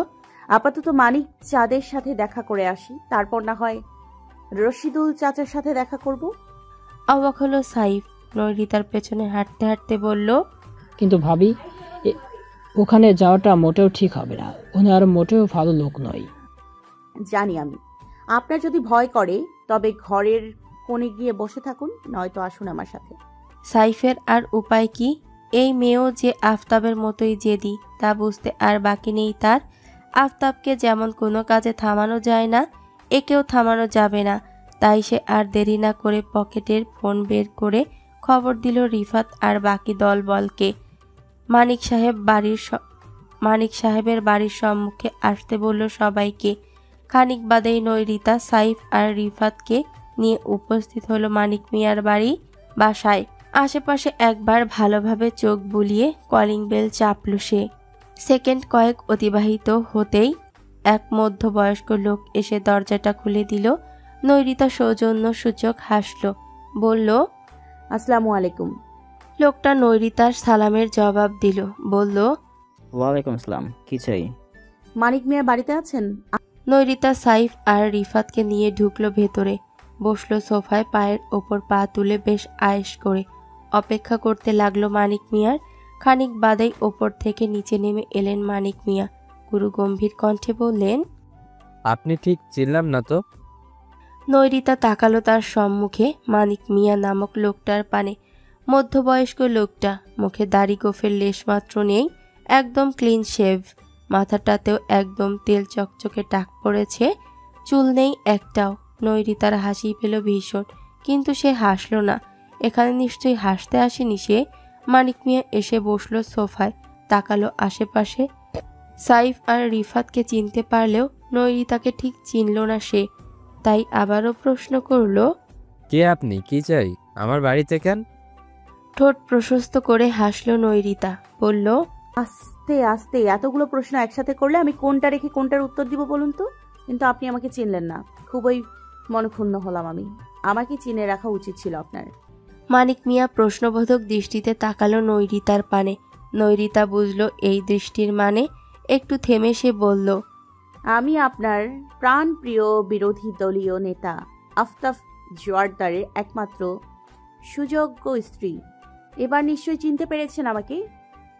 আপাতত মানিক চাঁদের সাথে দেখা করে আসি, তারপর না হয় রশিদুল চাচার সাথে দেখা করব।
অবাক হলো সাইফ। নৈরিতার পেছনে হাঁটতে হাঁটতে বলল,
কিন্তু ভাবি ওখানে যাওয়াটা মোটেও ঠিক হবে না। ওনার মোটেও ভালো লোক নয়।
জানি আমি। আপনার যদি ভয় করে তবে ঘরের কোণে গিয়ে বসে থাকুন, নয়তো আসুন আমার সাথে।
সাইফের আর উপায় কি? এই মেয়েও যে আফতাবের মতোই জেদি তা বুঝতে আর বাকি নেই তার। আফতাবকে যেমন কোনো কাজে থামানো যায় না, একেও থামানো যাবে না। তাই সে আর দেরি না করে পকেটের ফোন বের করে খবর দিল রিফাত আর বাকি দলবলকে। মানিক সাহেবের বাড়ির সম্মুখে আসতে বলল সবাইকে। খানিক বাদেই নৈরিতা, সাইফ আর রিফাতকে নিয়ে উপস্থিত হলো মানিক মিয়ার বাসায়। আশেপাশে একবার ভালোভাবে চোখ বুলিয়ে কলিং বেল চাপল সে। সেকেন্ড কয়েক অতিবাহিত হতেই এক মধ্যবয়স্ক লোক এসে দরজাটা খুলে দিল। নৈরিতা সৌজন্য সূচক হাসল, বলল,
আসসালামু আলাইকুম।
লোকটা নৈরিতার সালামের জবাব দিল, বলল,
ওয়ালাইকুম আসসালাম, কি চাই?
মানিক মিয়া বাড়িতে আছেন?
নৈরিতা সাইফ আর রিফাতকে নিয়ে ঢুকলো ভেতরে। বসলো সোফায়, পায়ের ওপর পা তুলে বেশ আয়েশ করে। অপেক্ষা করতে লাগলো মানিক মিয়ার। খানিক বাদেই ওপর থেকে নিচে নেমে এলেন মানিক মিয়া। গুরু গম্ভীর কণ্ঠে বললেন,
আপনি ঠিক চিনলাম না তো।
নৈরিতা তাকালো তার সম্মুখে মানিক মিয়া নামক লোকটার পানে। মধ্যবয়স্ক লোকটা, মুখে দাড়ি গোফের লেশমাত্র নেই, একদম ক্লিন শেভ। মাথাটাতেও একদম তেল চকচকে টাক পড়েছে, চুল নেই একটাও। নৈরিতার হাসি পেল ভীষণ, কিন্তু সে হাসল না। এখানে নিশ্চয়ই হাসতে আসেনি সে। মানিক মিয়া এসে বসলো সোফায়, তাকালো আশেপাশে। সাইফ আর রিফাতকে চিনতে পারলেও নৈরিতাকে ঠিক চিনল না সে। তাই আবারও প্রশ্ন করল,
কে আপনি, কি চাই, আমার বাড়িতে কেন?
ঠোঁট প্রশস্ত করে হাসলো নৈরিতা, বলল,
আস্তে আস্তে এতগুলো প্রশ্ন একসাথে করলে আমি কোনটা রেখে কোনটার উত্তর দিব বলুন তো? কিন্তু আপনি আমাকে চিনলেন না, খুবই মনক্ষুণ্ণ হলাম আমি। আমাকে চিনে রাখা উচিত ছিল আপনার।
মানিক মিয়া প্রশ্নবোধক দৃষ্টিতে তাকালো নৈরিতার পানে। নৈরিতা বুঝলো এই দৃষ্টির মানে। একটু থেমে সে বলল,
আমি আপনার প্রাণপ্রিয় বিরোধী দলীয় নেতা আফতাব জোয়ারদারের একমাত্র সুযোগ্য স্ত্রী। এবার নিশ্চয়ই চিনতে পেরেছেন আমাকে।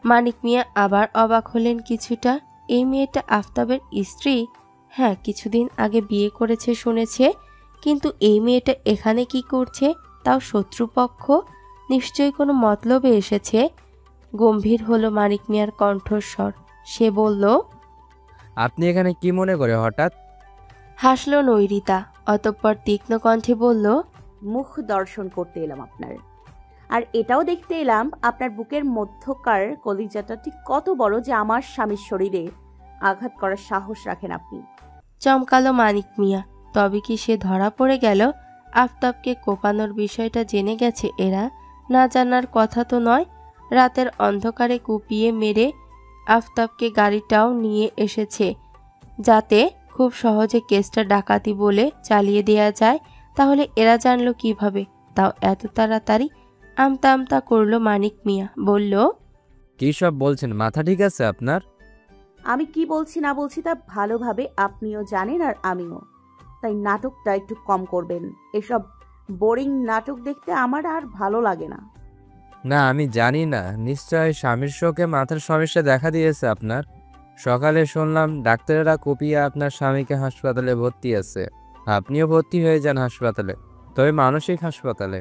মানিক মিয়া আবার অবাক হলেন কিছুটা। এই মেয়েটা আফতাবের স্ত্রী? হ্যাঁ, কিছুদিন আগে বিয়ে করেছে শুনেছে, কিন্তু এই মেয়েটা এখানে কি করছে, তাও শত্রুপক্ষ? নিশ্চয়ই কোনো মতলবে এসেছে। গম্ভীর হলো মানিক মিয়ার কণ্ঠস্বর। সে বলল,
আপনি এখানে কি মনে করে হঠাৎ?
হাসল নৈরিতা, অতঃপর তীক্ষ্ণ কণ্ঠে বলল,
মুখ দর্শন করতে এলাম আপনার, আর এটাও দেখতে এলাম আপনার বুকের মধ্যকার কলিজাটা ঠিক কত বড় যে আমার স্বামীর শরীরে আঘাত করার সাহস রাখেন আপনি।
চমকালো মানিক মিয়া। তবে কি সে ধরা পড়ে গেল? আফতাবকে কোপানোর বিষয়টা জেনে গেছে এরা? না জানার কথা তো নয়। রাতের অন্ধকারে কুপিয়ে মেরে আফতাবকে গাড়িটাও নিয়ে এসেছে, যাতে খুব সহজে কেসটা ডাকাতি বলে চালিয়ে দেয়া যায়। তাহলে এরা জানলো কিভাবে, তাও এত তাড়াতাড়ি? আমতা আমতা করলো মানিক মিয়া, বলল,
কি সব বলছেন, মাথা ঠিক আছে আপনার?
আমি কি বলছি না বলছি তা ভালোভাবে আপনিও জানেন আর আমিও। তাই নাটকটা একটু কম করবেন। এসব বোরিং নাটক দেখতে আমার আর ভালো লাগে না।
না, আমি জানি না। নিশ্চয় স্বামীর শোকে মাথার সমস্যা দেখা দিয়েছে আপনার। সকালে শুনলাম ডাক্তারেরা কুপিয়ে আপনার স্বামীকে হাসপাতালে ভর্তি আছে। আপনিও ভর্তি হয়ে যান হাসপাতালে, তবে মানসিক হাসপাতালে।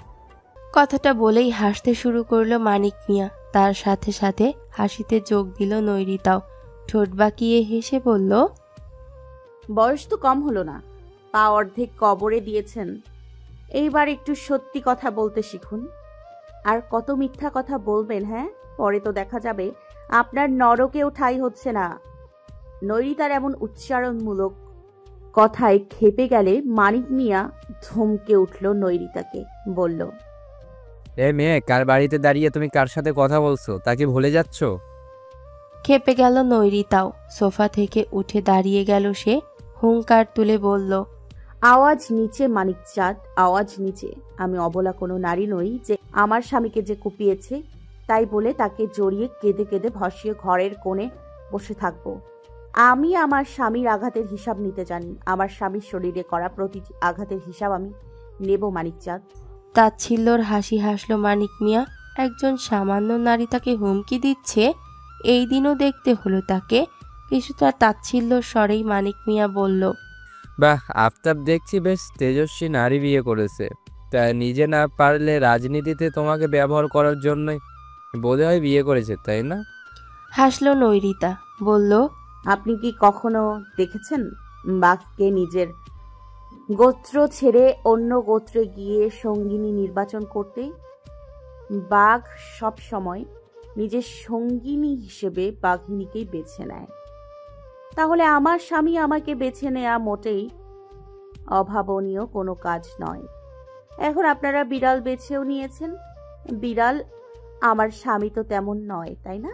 কথাটা বলেই হাসতে শুরু করলো মানিক মিয়া। তার সাথে সাথে হাসিতে যোগ দিল নৈরিতাও। ঠোঁট বাঁকিয়ে হেসে বলল,
বয়স তো কম হলো না, পা অর্ধেক কবরে দিয়েছেন। এইবার একটু সত্যি কথা বলতে শিখুন। আর কত মিথ্যা কথা বলবেন? হ্যাঁ, পরে তো দেখা যাবে আপনার নরকেও ঠাঁই হচ্ছে না। নৈরিতার এমন উচ্চারণমূলক কথায় খেপে গেলে মানিক মিয়া ধমকে উঠল নৈরিতাকে, বলল,
এ মেয়ে, কার বাড়িতে দাঁড়িয়ে তুমি কার সাথে কথা বলছো তাকে ভুলে যাচ্ছ?
খেপে গেল নৈরিতাও। সোফা থেকে উঠে দাঁড়িয়ে গেল সে। হুঙ্কার তুলে বলল,
আওয়াজ নিচে মানিক চাঁদ, আওয়াজ নিচে। আমি অবলা কোনো নারী নই যে আমার স্বামীকে যে কুপিয়েছে তাই বলে তাকে জড়িয়ে কেঁদে কেঁদে ভসিয়ে ঘরের কোণে বসে থাকবো। আমি আমার স্বামীর আঘাতের হিসাব নিতে জানি। আমার স্বামীর শরীরে করা প্রতিটি আঘাতের হিসাব আমি নেব মানিক চাঁদ।
তাচ্ছিল্যর হাসি হাসল মানিক মিয়া। একজন সামান্য নারী তাকে হুমকি দিচ্ছে, এই দিনও দেখতে হলো তাকে। কিছুটা তাচ্ছিল্যর স্বরেই মানিক মিয়া বলল,
বাহ, আফতাব দেখছি বেশ তেজস্বী নারী বিয়ে করেছে। তা নিজে না পারলে রাজনীতিতে তোমাকে ব্যবহার করার জন্যই বোধ হয় বিয়ে করেছে, তাই না?
হাসল নৈরিতা, বলল,
আপনি কি কখনো দেখেছেন বাঘকে নিজের গোত্র ছেড়ে অন্য গোত্রে গিয়ে সঙ্গিনী নির্বাচন করতে? বাঘ সব সময় নিজের সঙ্গিনী হিসেবে বাঘিনীকেই বেছে নেয়। তাহলে আমার স্বামী আমাকে বেছে নেয়া মোটেই অভাবনীয় কোনো কাজ নয়। এখন আপনারা বিড়াল বেছেও নিয়েছেন। বিড়াল আমার স্বামী তো তেমন নয়, তাই না?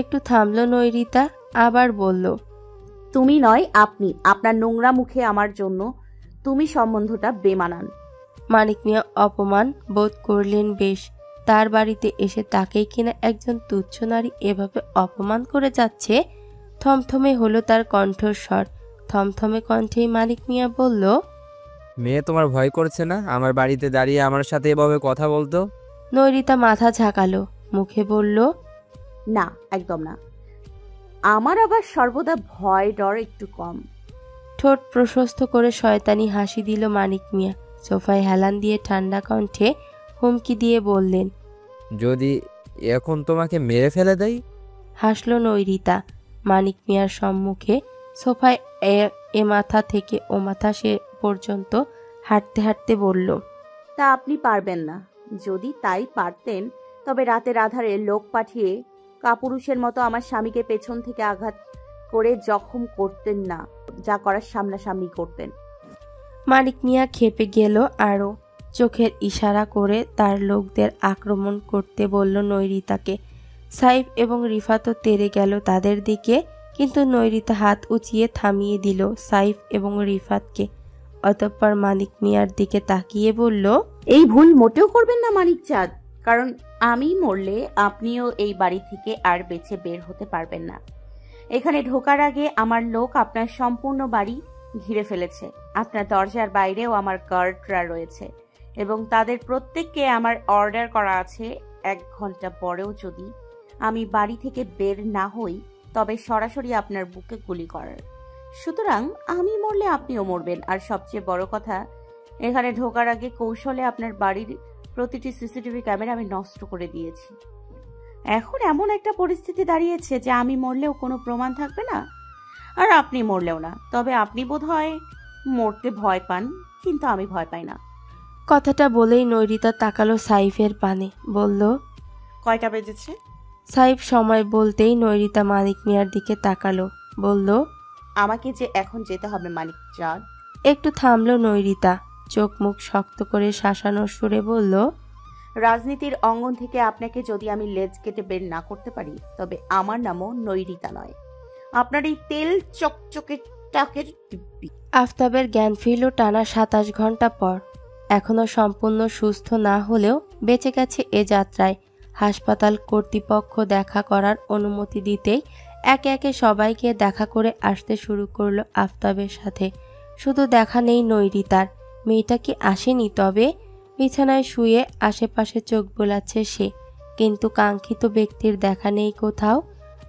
একটু থামলো নৈরিতা, আবার বলল,
তুমি নয়, আপনি। আপনার নোংরা মুখে আমার জন্য তুমি সম্বন্ধটা বেমানান।
মানিক মিয়া অপমান বোধ করলেন বেশ। তার বাড়িতে এসে তাকেই কিনা একজন তুচ্ছ নারী এভাবে অপমান করে যাচ্ছে। থমথমে হলো তার কণ্ঠস্বর। থমথমে কণ্ঠেই মানিক মিয়া বলল,
মেয়ে, তোমার ভয় করছে না আমার বাড়িতে দাঁড়িয়ে আমার সাথে এভাবে কথা বলতো?
নৈরিতা মাথা ঝাঁকালো, মুখে বলল,
না, একদম না। আমার আবার সর্বদা ভয় ডর একটু কম।
ঠোঁট প্রশস্ত করে শয়তানি হাসি দিল মানিক মিয়া। সোফায় হেলান দিয়ে ঠান্ডা কণ্ঠে হুমকি দিয়ে বললেন,
যদি এখন তোমাকে মেরে ফেলে দেয়?
হাসল নৈরিতা। মানিক মিয়ার সম্মুখে সোফায় এ মাথা থেকে ও মাথা সে পর্যন্ত হাঁটতে হাঁটতে বলল,
তা আপনি পারবেন না। যদি তাই পারতেন তবে রাতের আধারে লোক পাঠিয়ে কাপুরুষের মতো আমার স্বামীকে পেছন থেকে আঘাত করে জখম করতেন না, যা করার সামনাসামনি করতেন।
মানিক মিয়া খেপে গেল আরও। চোখের ইশারা করে তার লোকদের আক্রমণ করতে বলল নৈরিতাকে। সাইফ এবং রিফাতও তেড়ে গেল তাদের দিকে, কিন্তু নৈরিতা হাত উঁচিয়ে থামিয়ে দিল সাইফ এবং রিফাতকে। অতঃপর মানিক মিয়ার দিকে তাকিয়ে বলল,
এই ভুল মোটেও করবেন না মানিক চাঁদ, কারণ আমি মরলে আপনিও এই বাড়ি থেকে আর বেঁচে বের হতে পারবেন না। এখানে ঢোকার আগে আমার লোক আপনার সম্পূর্ণ বাড়ি ঘিরে ফেলেছে। আপনার দরজার বাইরেও আমার গার্ডরা রয়েছে এবং তাদের প্রত্যেককে আমার অর্ডার করা আছে 1 ঘন্টা পরেও যদি আমি বাড়ি থেকে বের না হই তবে সরাসরি আপনার বুকে গুলি করার। সুতরাং আমি মরলে আপনিও মরবেন। আর সবচেয়ে বড় কথা, এখানে ঢোকার আগে কৌশলে আপনার বাড়ির প্রতিটি সিসিটিভি ক্যামেরা আমি নষ্ট করে দিয়েছি। এখন এমন একটা পরিস্থিতি দাঁড়িয়েছে যে আমি মরলেও কোনো প্রমাণ থাকবে না, আর আপনি মরলেও না। তবে আপনি বোধহয় মরতে ভয় পান, কিন্তু আমি ভয় পাই না।
কথাটা বলেই নৈরিতা তাকালো সাইফের পানে, বলল,
কয়টা বেজেছে?
সাইফ সময় বলতেই নৈরিতা মানিক মিয়ার দিকে তাকালো, বলল,
আমাকে যে এখন যেতে হবে মানিক চাঁদ।
একটু থামলো নৈরিতা, চোখ মুখ শক্ত করে শাসানোর সুরে বলল,
রাজনীতির অঙ্গন থেকে আপনাকে যদি আমি লেজ কেটে বের না করতে পারি, তবে আমার নামও নৈরিতা নয়। আপনার এই তেল চকচকে টাকের দিব্যি।
আফতাবের জ্ঞান ফিরল টানা 27 ঘন্টা পর। এখনো সম্পূর্ণ সুস্থ না হলেও বেঁচে গেছে এ যাত্রায়। হাসপাতাল কর্তৃপক্ষ দেখা করার অনুমতি দিতেই একে একে সবাইকে দেখা করে আসতে শুরু করলো আফতাবের সাথে। শুধু দেখা নেই নৈরিতার, মেয়েটা কি আসেনি? তবে বিছানায় শুয়ে আশেপাশে চোখ বোলাচ্ছে সে, কিন্তু কাঙ্ক্ষিত ব্যক্তির দেখা নেই কোথাও।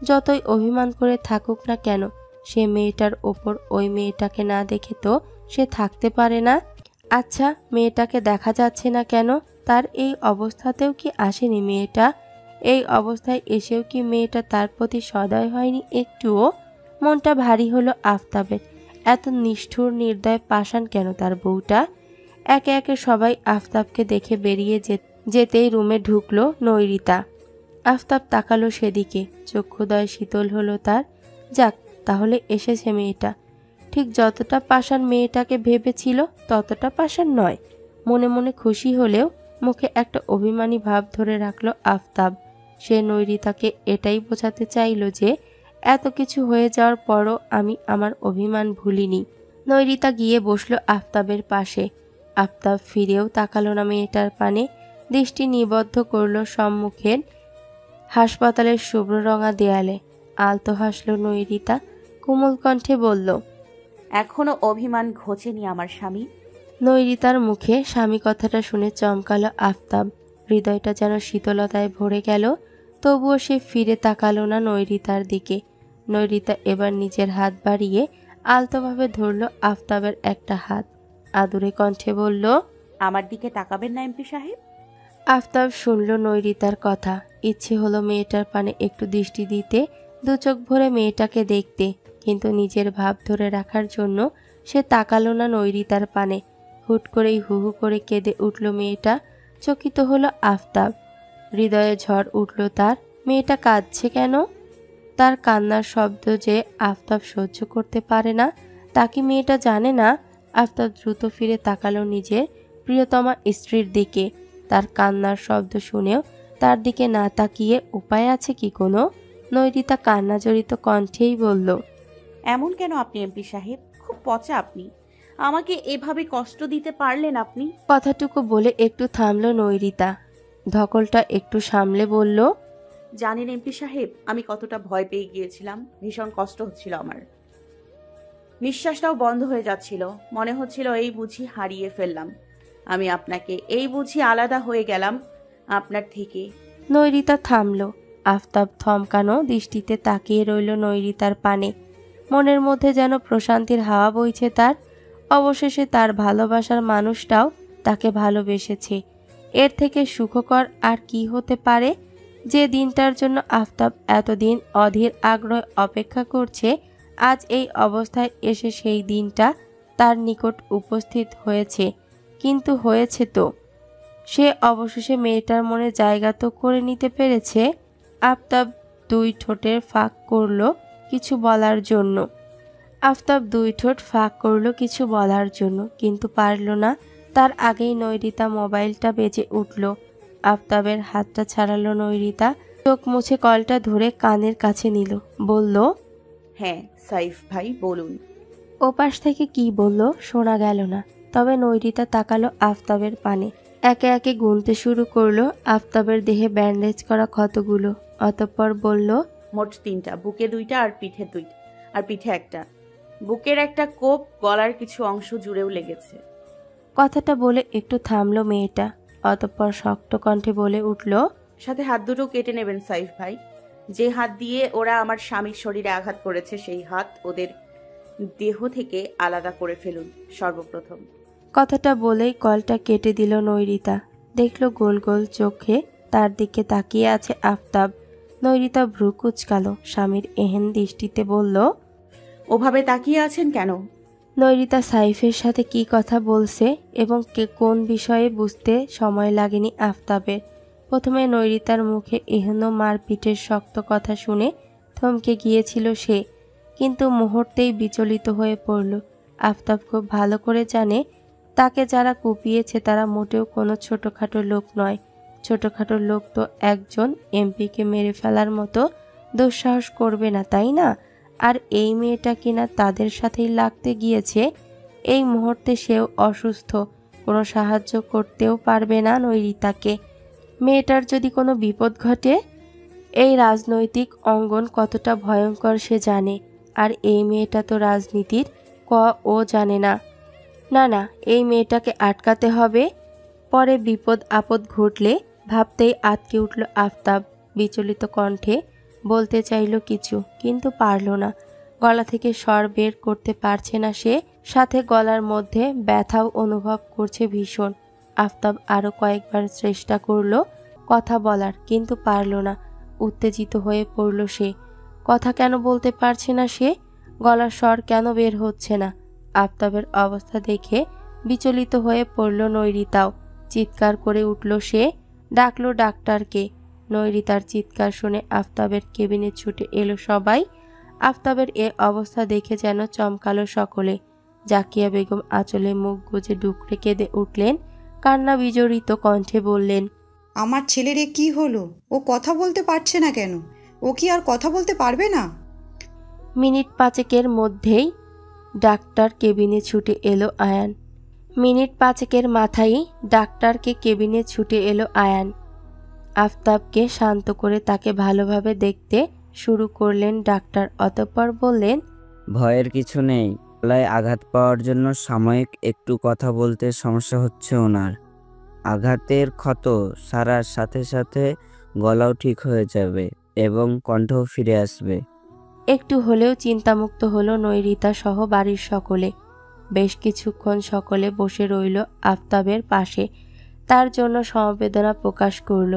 যতই অভিমান করে থাকুক না কেন, সে মেয়েটার ওপর ওই মেয়েটাকে না দেখে তো সে থাকতে পারে না। আচ্ছা, মেয়েটাকে দেখা যাচ্ছে না কেন? তার এই অবস্থাতেও কি আসেনি মেয়েটা? এই অবস্থায় এসেও কি মেয়েটা তার প্রতি সদয় হয়নি একটুও? মনটা ভারী হলো আফতাবের। এত নিষ্ঠুর নির্দয় পাষাণ কেন তার বউটা? একে একে সবাই আফতাবকে দেখে বেরিয়ে যেতেই রুমে ঢুকলো নৈরিতা। আফতাব তাকালো সেদিকে, চক্ষুদয় শীতল হলো তার। যাক, তাহলে এসেছে মেয়েটা। ঠিক যতটা পাষাণ মেয়েটাকে ভেবেছিল ততটা পাষাণ নয়। মনে মনে খুশি হলেও মুখে একটা অভিমানী ভাব ধরে রাখলো আফতাব। সে নৈরিতাকে এটাই বোঝাতে চাইল যে এত কিছু হয়ে যাওয়ার পরও আমি আমার অভিমান ভুলিনি। নৈরিতা গিয়ে বসলো আফতাবের পাশে। আফতাব ফিরেও তাকালো না মেয়েটার পানে, দৃষ্টি নিবদ্ধ করলো সম্মুখের হাসপাতালের শুভ্র রঙা দেয়ালে। আলতো হাসলো নৈরিতা, কোমল কণ্ঠে বলল,
এখনো অভিমান ঘোচেনি আমার স্বামী।
নৈরিতার মুখে স্বামী কথাটা শুনে চমকালো আফতাব। হৃদয়টা যেন শীতলতায় ভরে গেল। তবুও সে ফিরে তাকালো না নৈরিতার দিকে। নৈরিতা এবার নিজের হাত বাড়িয়ে আলতোভাবে ধরল আফতাবের একটা হাত। আদুরে কণ্ঠে বলল,
আমার দিকে তাকাবেন না এমপি সাহেব?
আফতাব শুনল নৈরিতার কথা। ইচ্ছে হলো মেয়েটার পানে একটু দৃষ্টি দিতে, দু চোখ ভরে মেয়েটাকে দেখতে, কিন্তু নিজের ভাব ধরে রাখার জন্য সে তাকালো না নৈরিতার পানে। হুট করেই হু হু করে কেঁদে উঠল মেয়েটা। চকিত হলো আফতাব, হৃদয়ে ঝড় উঠল তার। মেয়েটা কাঁদছে কেন? তার কান্নার শব্দ যে আফতাব সহ্য করতে পারে না, তা কি মেয়েটা জানে না? আফতাব দ্রুত ফিরে তাকালো নিজের প্রিয়তমা স্ত্রীর দিকে। তার কান্নার শব্দ শুনেও তার দিকে না তাকিয়ে উপায় আছে কি কোনো? নৈরিতা কান্না জড়িত কণ্ঠেই বলল,
এমন কেন আপনি এমপি সাহেব? খুব পচা আপনি। আমাকে এভাবে কষ্ট দিতে পারলেন আপনি?
কথাটুকু বলে একটু থামলো নৈরিতা। ধকলটা একটু সামলে বলল,
জানেন এমপি সাহেব, আমি কতটা ভয় পেয়ে গিয়েছিলাম। ভীষণ কষ্ট হচ্ছিল আমার। নিঃশ্বাসটাও বন্ধ হয়ে যাচ্ছিল। মনে হচ্ছিল এই বুঝি হারিয়ে ফেললাম আমি আপনাকে, এই বুঝি আলাদা হয়ে গেলাম আপনার থেকে।
নৈরিতা থামলো। আফতাব থমকানো দৃষ্টিতে তাকিয়ে রইল নৈরিতার পানে। মনের মধ্যে যেন প্রশান্তির হাওয়া বইছে তার। অবশেষে তার ভালোবাসার মানুষটাও তাকে ভালোবেসেছে। এর থেকে সুখকর আর কি হতে পারে? যে দিনটার জন্য আফতাব এতদিন অধীর আগ্রহে অপেক্ষা করছে, আজ এই অবস্থায় এসে সেই দিনটা তার নিকট উপস্থিত হয়েছে। কিন্তু হয়েছে তো, সে অবশেষে মেয়েটার মনে জায়গা তো করে নিতে পেরেছে। আফতাব দুই ঠোঁটের ফাঁক করলো কিছু বলার জন্য। কিছু বলার জন্য, কিন্তু পারল না। তার আগেই নৈরিতা মোবাইলটা বেজে উঠল। আফতাবের হাতটা ছাড়ালো নৈরিতা, চোখ মুছে কলটা ধরে কানের কাছে নিল, বলল,
হ্যাঁ সাইফ ভাই বলুন।
ওপাশ থেকে কি বলল শোনা গেল না, তবে নৈরিতা তাকালো আফতাবের পানে। একে একে গুনতে শুরু করলো আফতাবের দেহে ব্যান্ডেজ করা ক্ষতগুলো। অতঃপর বলল,
মোট 3টা, বুকে 2টা আর পিঠে 2টা, আর পিঠে একটা। বুকের একটা কোপ, গলার কিছু অংশ জুড়েও লেগেছে।
কথাটা বলে একটু থামলো মেয়েটা। অতঃপর শক্ত কণ্ঠে বলে উঠল,
সাথে হাত দুটো কেটে নেবেন সাইফ ভাই। যে হাত দিয়ে ওরা আমার স্বামীর শরীরে আঘাত করেছে, সেই হাত ওদের দেহ থেকে আলাদা করে ফেলুন সর্বপ্রথম।
কথাটা বলেই কলটা কেটে দিল নৈরিতা। দেখলো গোল গোল চোখে তার দিকে তাকিয়ে আছে আফতাব। নৈরিতা ভ্রু কুচকালো, স্বামীর এহেন দৃষ্টিতে বলল,
ওভাবে তাকিয়ে আছেন কেন?
নৈরিতা সাইফের সাথে কি কথা বলছে এবং কোন বিষয়ে বুঝতে সময় লাগেনি আফতাবের। প্রথমে নৈরিতার মুখে এহেন মারপিটের শক্ত কথা শুনে থমকে গিয়েছিল সে, কিন্তু মুহূর্তেই বিচলিত হয়ে পড়ল। আফতাব খুব ভালো করে জানে তাকে যারা কুপিয়েছে তারা মোটেও কোনো ছোটোখাটো লোক নয়। ছোটোখাটো লোক তো একজন এমপিকে মেরে ফেলার মতো দুঃসাহস করবে না, তাই না? আর এই মেয়েটা কিনা তাদের সাথেই লাগতে গিয়েছে। এই মুহূর্তে সেও অসুস্থ, কোনো সাহায্য করতেও পারবে না নৈরিতাকে। মেয়েটার যদি কোনো বিপদ ঘটে, এই রাজনৈতিক অঙ্গন কতটা ভয়ঙ্কর সে জানে। আর এই মেয়েটা তো রাজনীতির ও জানে না। না না, এই মেয়েটাকে আটকাতে হবে। পরে বিপদ আপদ ঘটলে ভাবতেই আটকে উঠল আফতাব। বিচলিত কণ্ঠে বলতে চাইল কিছু, কিন্তু পারল না। গলা থেকে স্বর বের করতে পারছে না সে, সাথে গলার মধ্যে ব্যথাও অনুভব করছে ভীষণ। আফতাব আরও কয়েকবার চেষ্টা করলো কথা বলার, কিন্তু পারল না। উত্তেজিত হয়ে পড়ল সে। কথা কেন বলতে পারছে না সে? গলার স্বর কেন বের হচ্ছে না? আফতাবের অবস্থা দেখে বিচলিত হয়ে পড়ল নৈরিতাও। চিৎকার করে উঠল সে, ডাকলো ডাক্তারকে। নৈরিতার চিৎকার শুনে আফতাবের কেবিনে ছুটে এলো সবাই। আফতাবের এ অবস্থা দেখে যেন চমকালো সকলে। জাকিয়া বেগম আঁচলে মুখ গুজে ডুকরে কেঁদে উঠলেন। কান্না বিজড়িত কণ্ঠে বললেন,
আমার ছেলের কি হলো? ও কথা বলতে পারছে না কেন? ও কি আর কথা বলতে পারবে না?
মিনিট পাঁচেকের মধ্যেই ডাক্তার কেবিনে ছুটে এলো আয়ান। মিনিট পাঁচেকের মাথায় ডাক্তারকে কেবিনে ছুটে এলো আয়ান। আফতাবকে শান্ত করে তাকে ভালোভাবে দেখতে শুরু করলেন ডাক্তার। অতঃপর বললেন,
ভয়ের কিছু নেই। গলায় আঘাত পাওয়ার জন্য সাময়িক একটু কথা বলতে সমস্যা হচ্ছে ওনার। আঘাতের ক্ষত সারার সাথে সাথে গলাও ঠিক হয়ে যাবে এবং কণ্ঠও ফিরে আসবে।
একটু হলেও চিন্তামুক্ত হলো নৈরিতা সহ বাড়ির সকলে। বেশ কিছুক্ষণ সকলে বসে রইল আফতাবের পাশে, তার জন্য সমবেদনা প্রকাশ করল।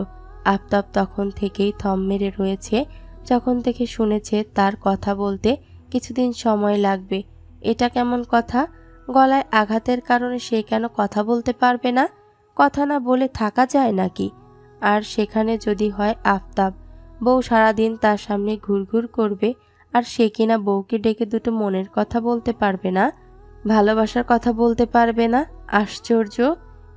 আফতাব তখন থেকেই থম মেরে রয়েছে। যখন থেকে শুনেছে তার কথা বলতে কিছুদিন সময় লাগবে। এটা কেমন কথা? গলায় আঘাতের কারণে সে কেন কথা বলতে পারবে না? কথা না বলে থাকা যায় নাকি? আর সেখানে যদি হয় আফতাব, বউ সারাদিন তার সামনে ঘুরঘুর করবে, আর সে কিনা বউকে ডেকে দুটো মনের কথা বলতে পারবে না, ভালোবাসার কথা বলতে পারবে না। আশ্চর্য!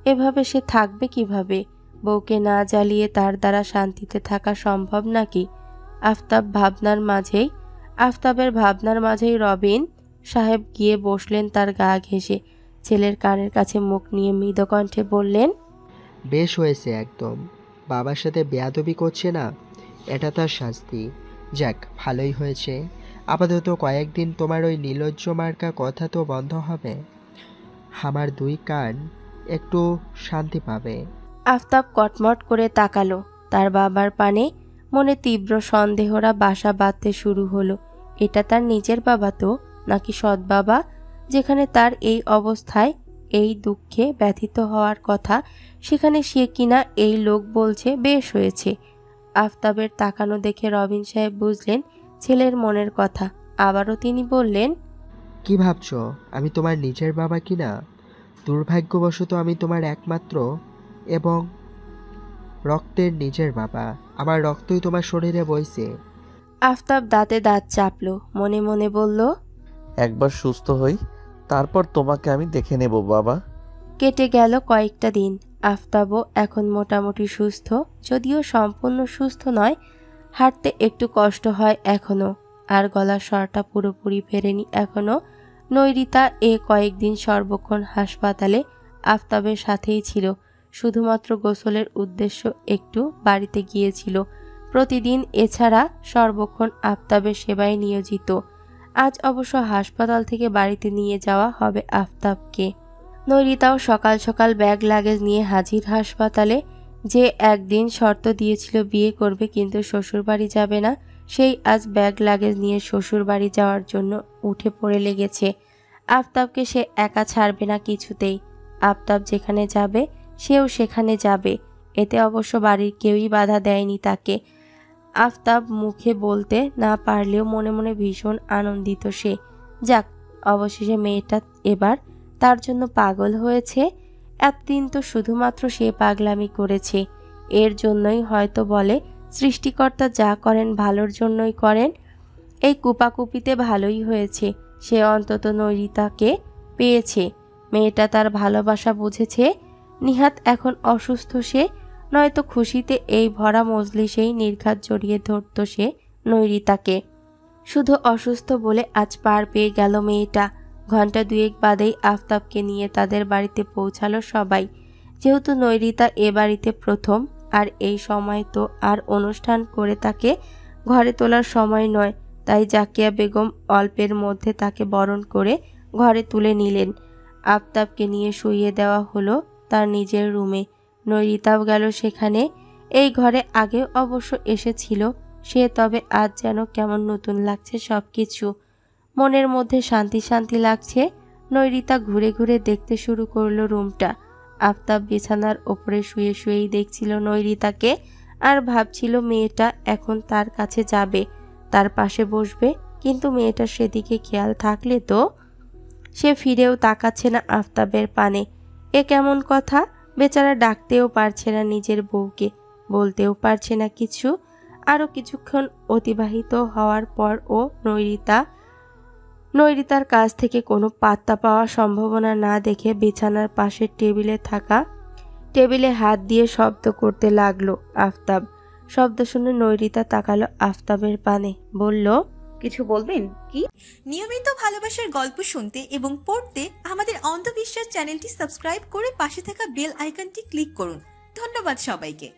এভাবে সে থাকবে কিভাবে? বউকে না জ্বালিয়ে তার দ্বারা শান্তিতে থাকা সম্ভব নাকি? আফতাবের ভাবনার মাঝেই রবিন সাহেব গিয়ে বসলেন তার গা ঘেঁষে। ছেলের কানের কাছে মুখ নিয়ে মৃদু কণ্ঠে বললেন,
বেশ হয়েছে একদম। বাবার সাথে বেয়াদবি করছে না, এটা তার শাস্তি। যাক, ভালোই হয়েছে। আপাতত কয়েকদিন তোমার ওই নির্লজ্জ মার্কা কথা তো বন্ধ হবে। আমার দুই কান একটু শান্তি পাবে।
আফতাব কটমট করে তাকালো তার বাবার পানে। মনে তীব্র সন্দেহরা বাসা বাঁধতে শুরু হলো। এটা তার নিজের বাবা তো, নাকি সৎ বাবা? যেখানে তার এই অবস্থায়, এই দুঃখে ব্যথিত হওয়ার কথা, সেখানে সে কিনা এই লোক বলছে বেশ হয়েছে। আফতাবের তাকানো দেখে রবিন সাহেব বুঝলেন ছেলের মনের কথা। আবারও তিনি বললেন,
কি ভাবছো আমি তোমার নিজের বাবা কিনা? দুর্ভাগ্যবশত আমি তোমার একমাত্র এবং রক্তের নিজের বাবা। আমার রক্তই তোমার শরীরে বইছে।
আফতাব দাঁতে দাঁত চাপলো, মনে মনে বলল,
একবার সুস্থ হই, তারপর তোমাকে আমি দেখে নেব বাবা।
কেটে গেল কয়েকটা দিন। আফতাবও এখন মোটামুটি সুস্থ, যদিও সম্পূর্ণ সুস্থ নয়। হাঁটতে একটু কষ্ট হয় এখনো, আর গলার স্বরটা পুরোপুরি ফেরেনি এখনো। নৈরিতা এ কয়েকদিন সর্বক্ষণ হাসপাতালে আফতাবের সাথেই ছিল। শুধুমাত্র গোসলের উদ্দেশ্য একটু বাড়িতে গিয়েছিল প্রতিদিন, এছাড়া সর্বক্ষণ আফতাবের সেবায় নিয়োজিত। আজ অবশ্য হাসপাতাল থেকে বাড়িতে নিয়ে যাওয়া হবে আফতাবকে। নৈরিতাও সকাল সকাল ব্যাগ লাগেজ নিয়ে হাজির হাসপাতালে। যে একদিন শর্ত দিয়েছিল বিয়ে করবে কিন্তু শ্বশুরবাড়ি যাবে না, সেই আজ ব্যাগ লাগেজ নিয়ে শ্বশুরবাড়ি যাওয়ার জন্য উঠে পড়ে লেগেছে। আফতাবকে সে একা ছাড়বে না কিছুতেই। আফতাব যেখানে যাবে সেও সেখানে যাবে, এতে অবশ্য বাড়ির কেউই বাধা দেয়নি তাকে। আফতাব মুখে বলতে না পারলেও মনে মনে ভীষণ আনন্দিত সে। যাক, অবশেষে মেয়েটা এবার তার জন্য পাগল হয়েছে। এতদিন তো শুধুমাত্র সে পাগলামি করেছে। এর জন্যই হয়তো বলে সৃষ্টিকর্তা যা করেন ভালোর জন্যই করেন। এই কুপাকুপিতে ভালোই হয়েছে, সে অন্তত নৈরিতাকে পেয়েছে। মেয়েটা তার ভালোবাসা বুঝেছে। নিহাত এখন অসুস্থ সে, নয়তো খুশিতে এই ভরা মজলিসেই নির্ঘাত জড়িয়ে ধরত সে নৈরিতাকে। শুধু অসুস্থ বলে আজ পার পেয়ে গেল মেয়েটা। ঘন্টা দুয়েক বাদেই আফতাবকে নিয়ে তাদের বাড়িতে পৌঁছালো সবাই। যেহেতু নৈরিতা এ বাড়িতে প্রথম, আর এই সময় তো আর অনুষ্ঠান করে তাকে ঘরে তোলার সময় নয়, তাই জাকিয়া বেগম অল্পের মধ্যে তাকে বরণ করে ঘরে তুলে নিলেন। আফতাবকে নিয়ে শুইয়ে দেওয়া হলো তার নিজের রুমে। নৈরিতাও গেল সেখানে। এই ঘরে আগেও অবশ্য এসেছিল সে, তবে আজ যেন কেমন নতুন লাগছে সব কিছু। মনের মধ্যে শান্তি শান্তি লাগছে। নৈরিতা ঘুরে ঘুরে দেখতে শুরু করলো রুমটা। আফতাব বিছানার ওপরে শুয়ে শুয়েই দেখছিল নৈরিতাকে, আর ভাবছিল মেয়েটা এখন তার কাছে যাবে, তার পাশে বসবে, কিন্তু মেয়েটার সেদিকে খেয়াল থাকলে তো। সে ফিরেও তাকাচ্ছে না আফতাবের পানে। এ কেমন কথা? বেচারা ডাকতেও পারছে না নিজের বউকে, বলতেও পারছে না কিছু। আরও কিছুক্ষণ অতিবাহিত হওয়ার পর ও নৈরিতার কাছ থেকে কোনো পাত্তা পাওয়ার সম্ভাবনা না দেখে বিছানার পাশের টেবিলে হাত দিয়ে শব্দ করতে লাগলো আফতাব। শব্দ শুনে নৈরিতা তাকালো আফতাবের পানে, বলল,
কিছু বলবেন কি?
নিয়মিত ভালোবাসার গল্প শুনতে এবং পড়তে আমাদের অন্ধবিশ্বাস চ্যানেলটি সাবস্ক্রাইব করে পাশে থাকা বেল আইকনটি ক্লিক করুন। ধন্যবাদ সবাইকে।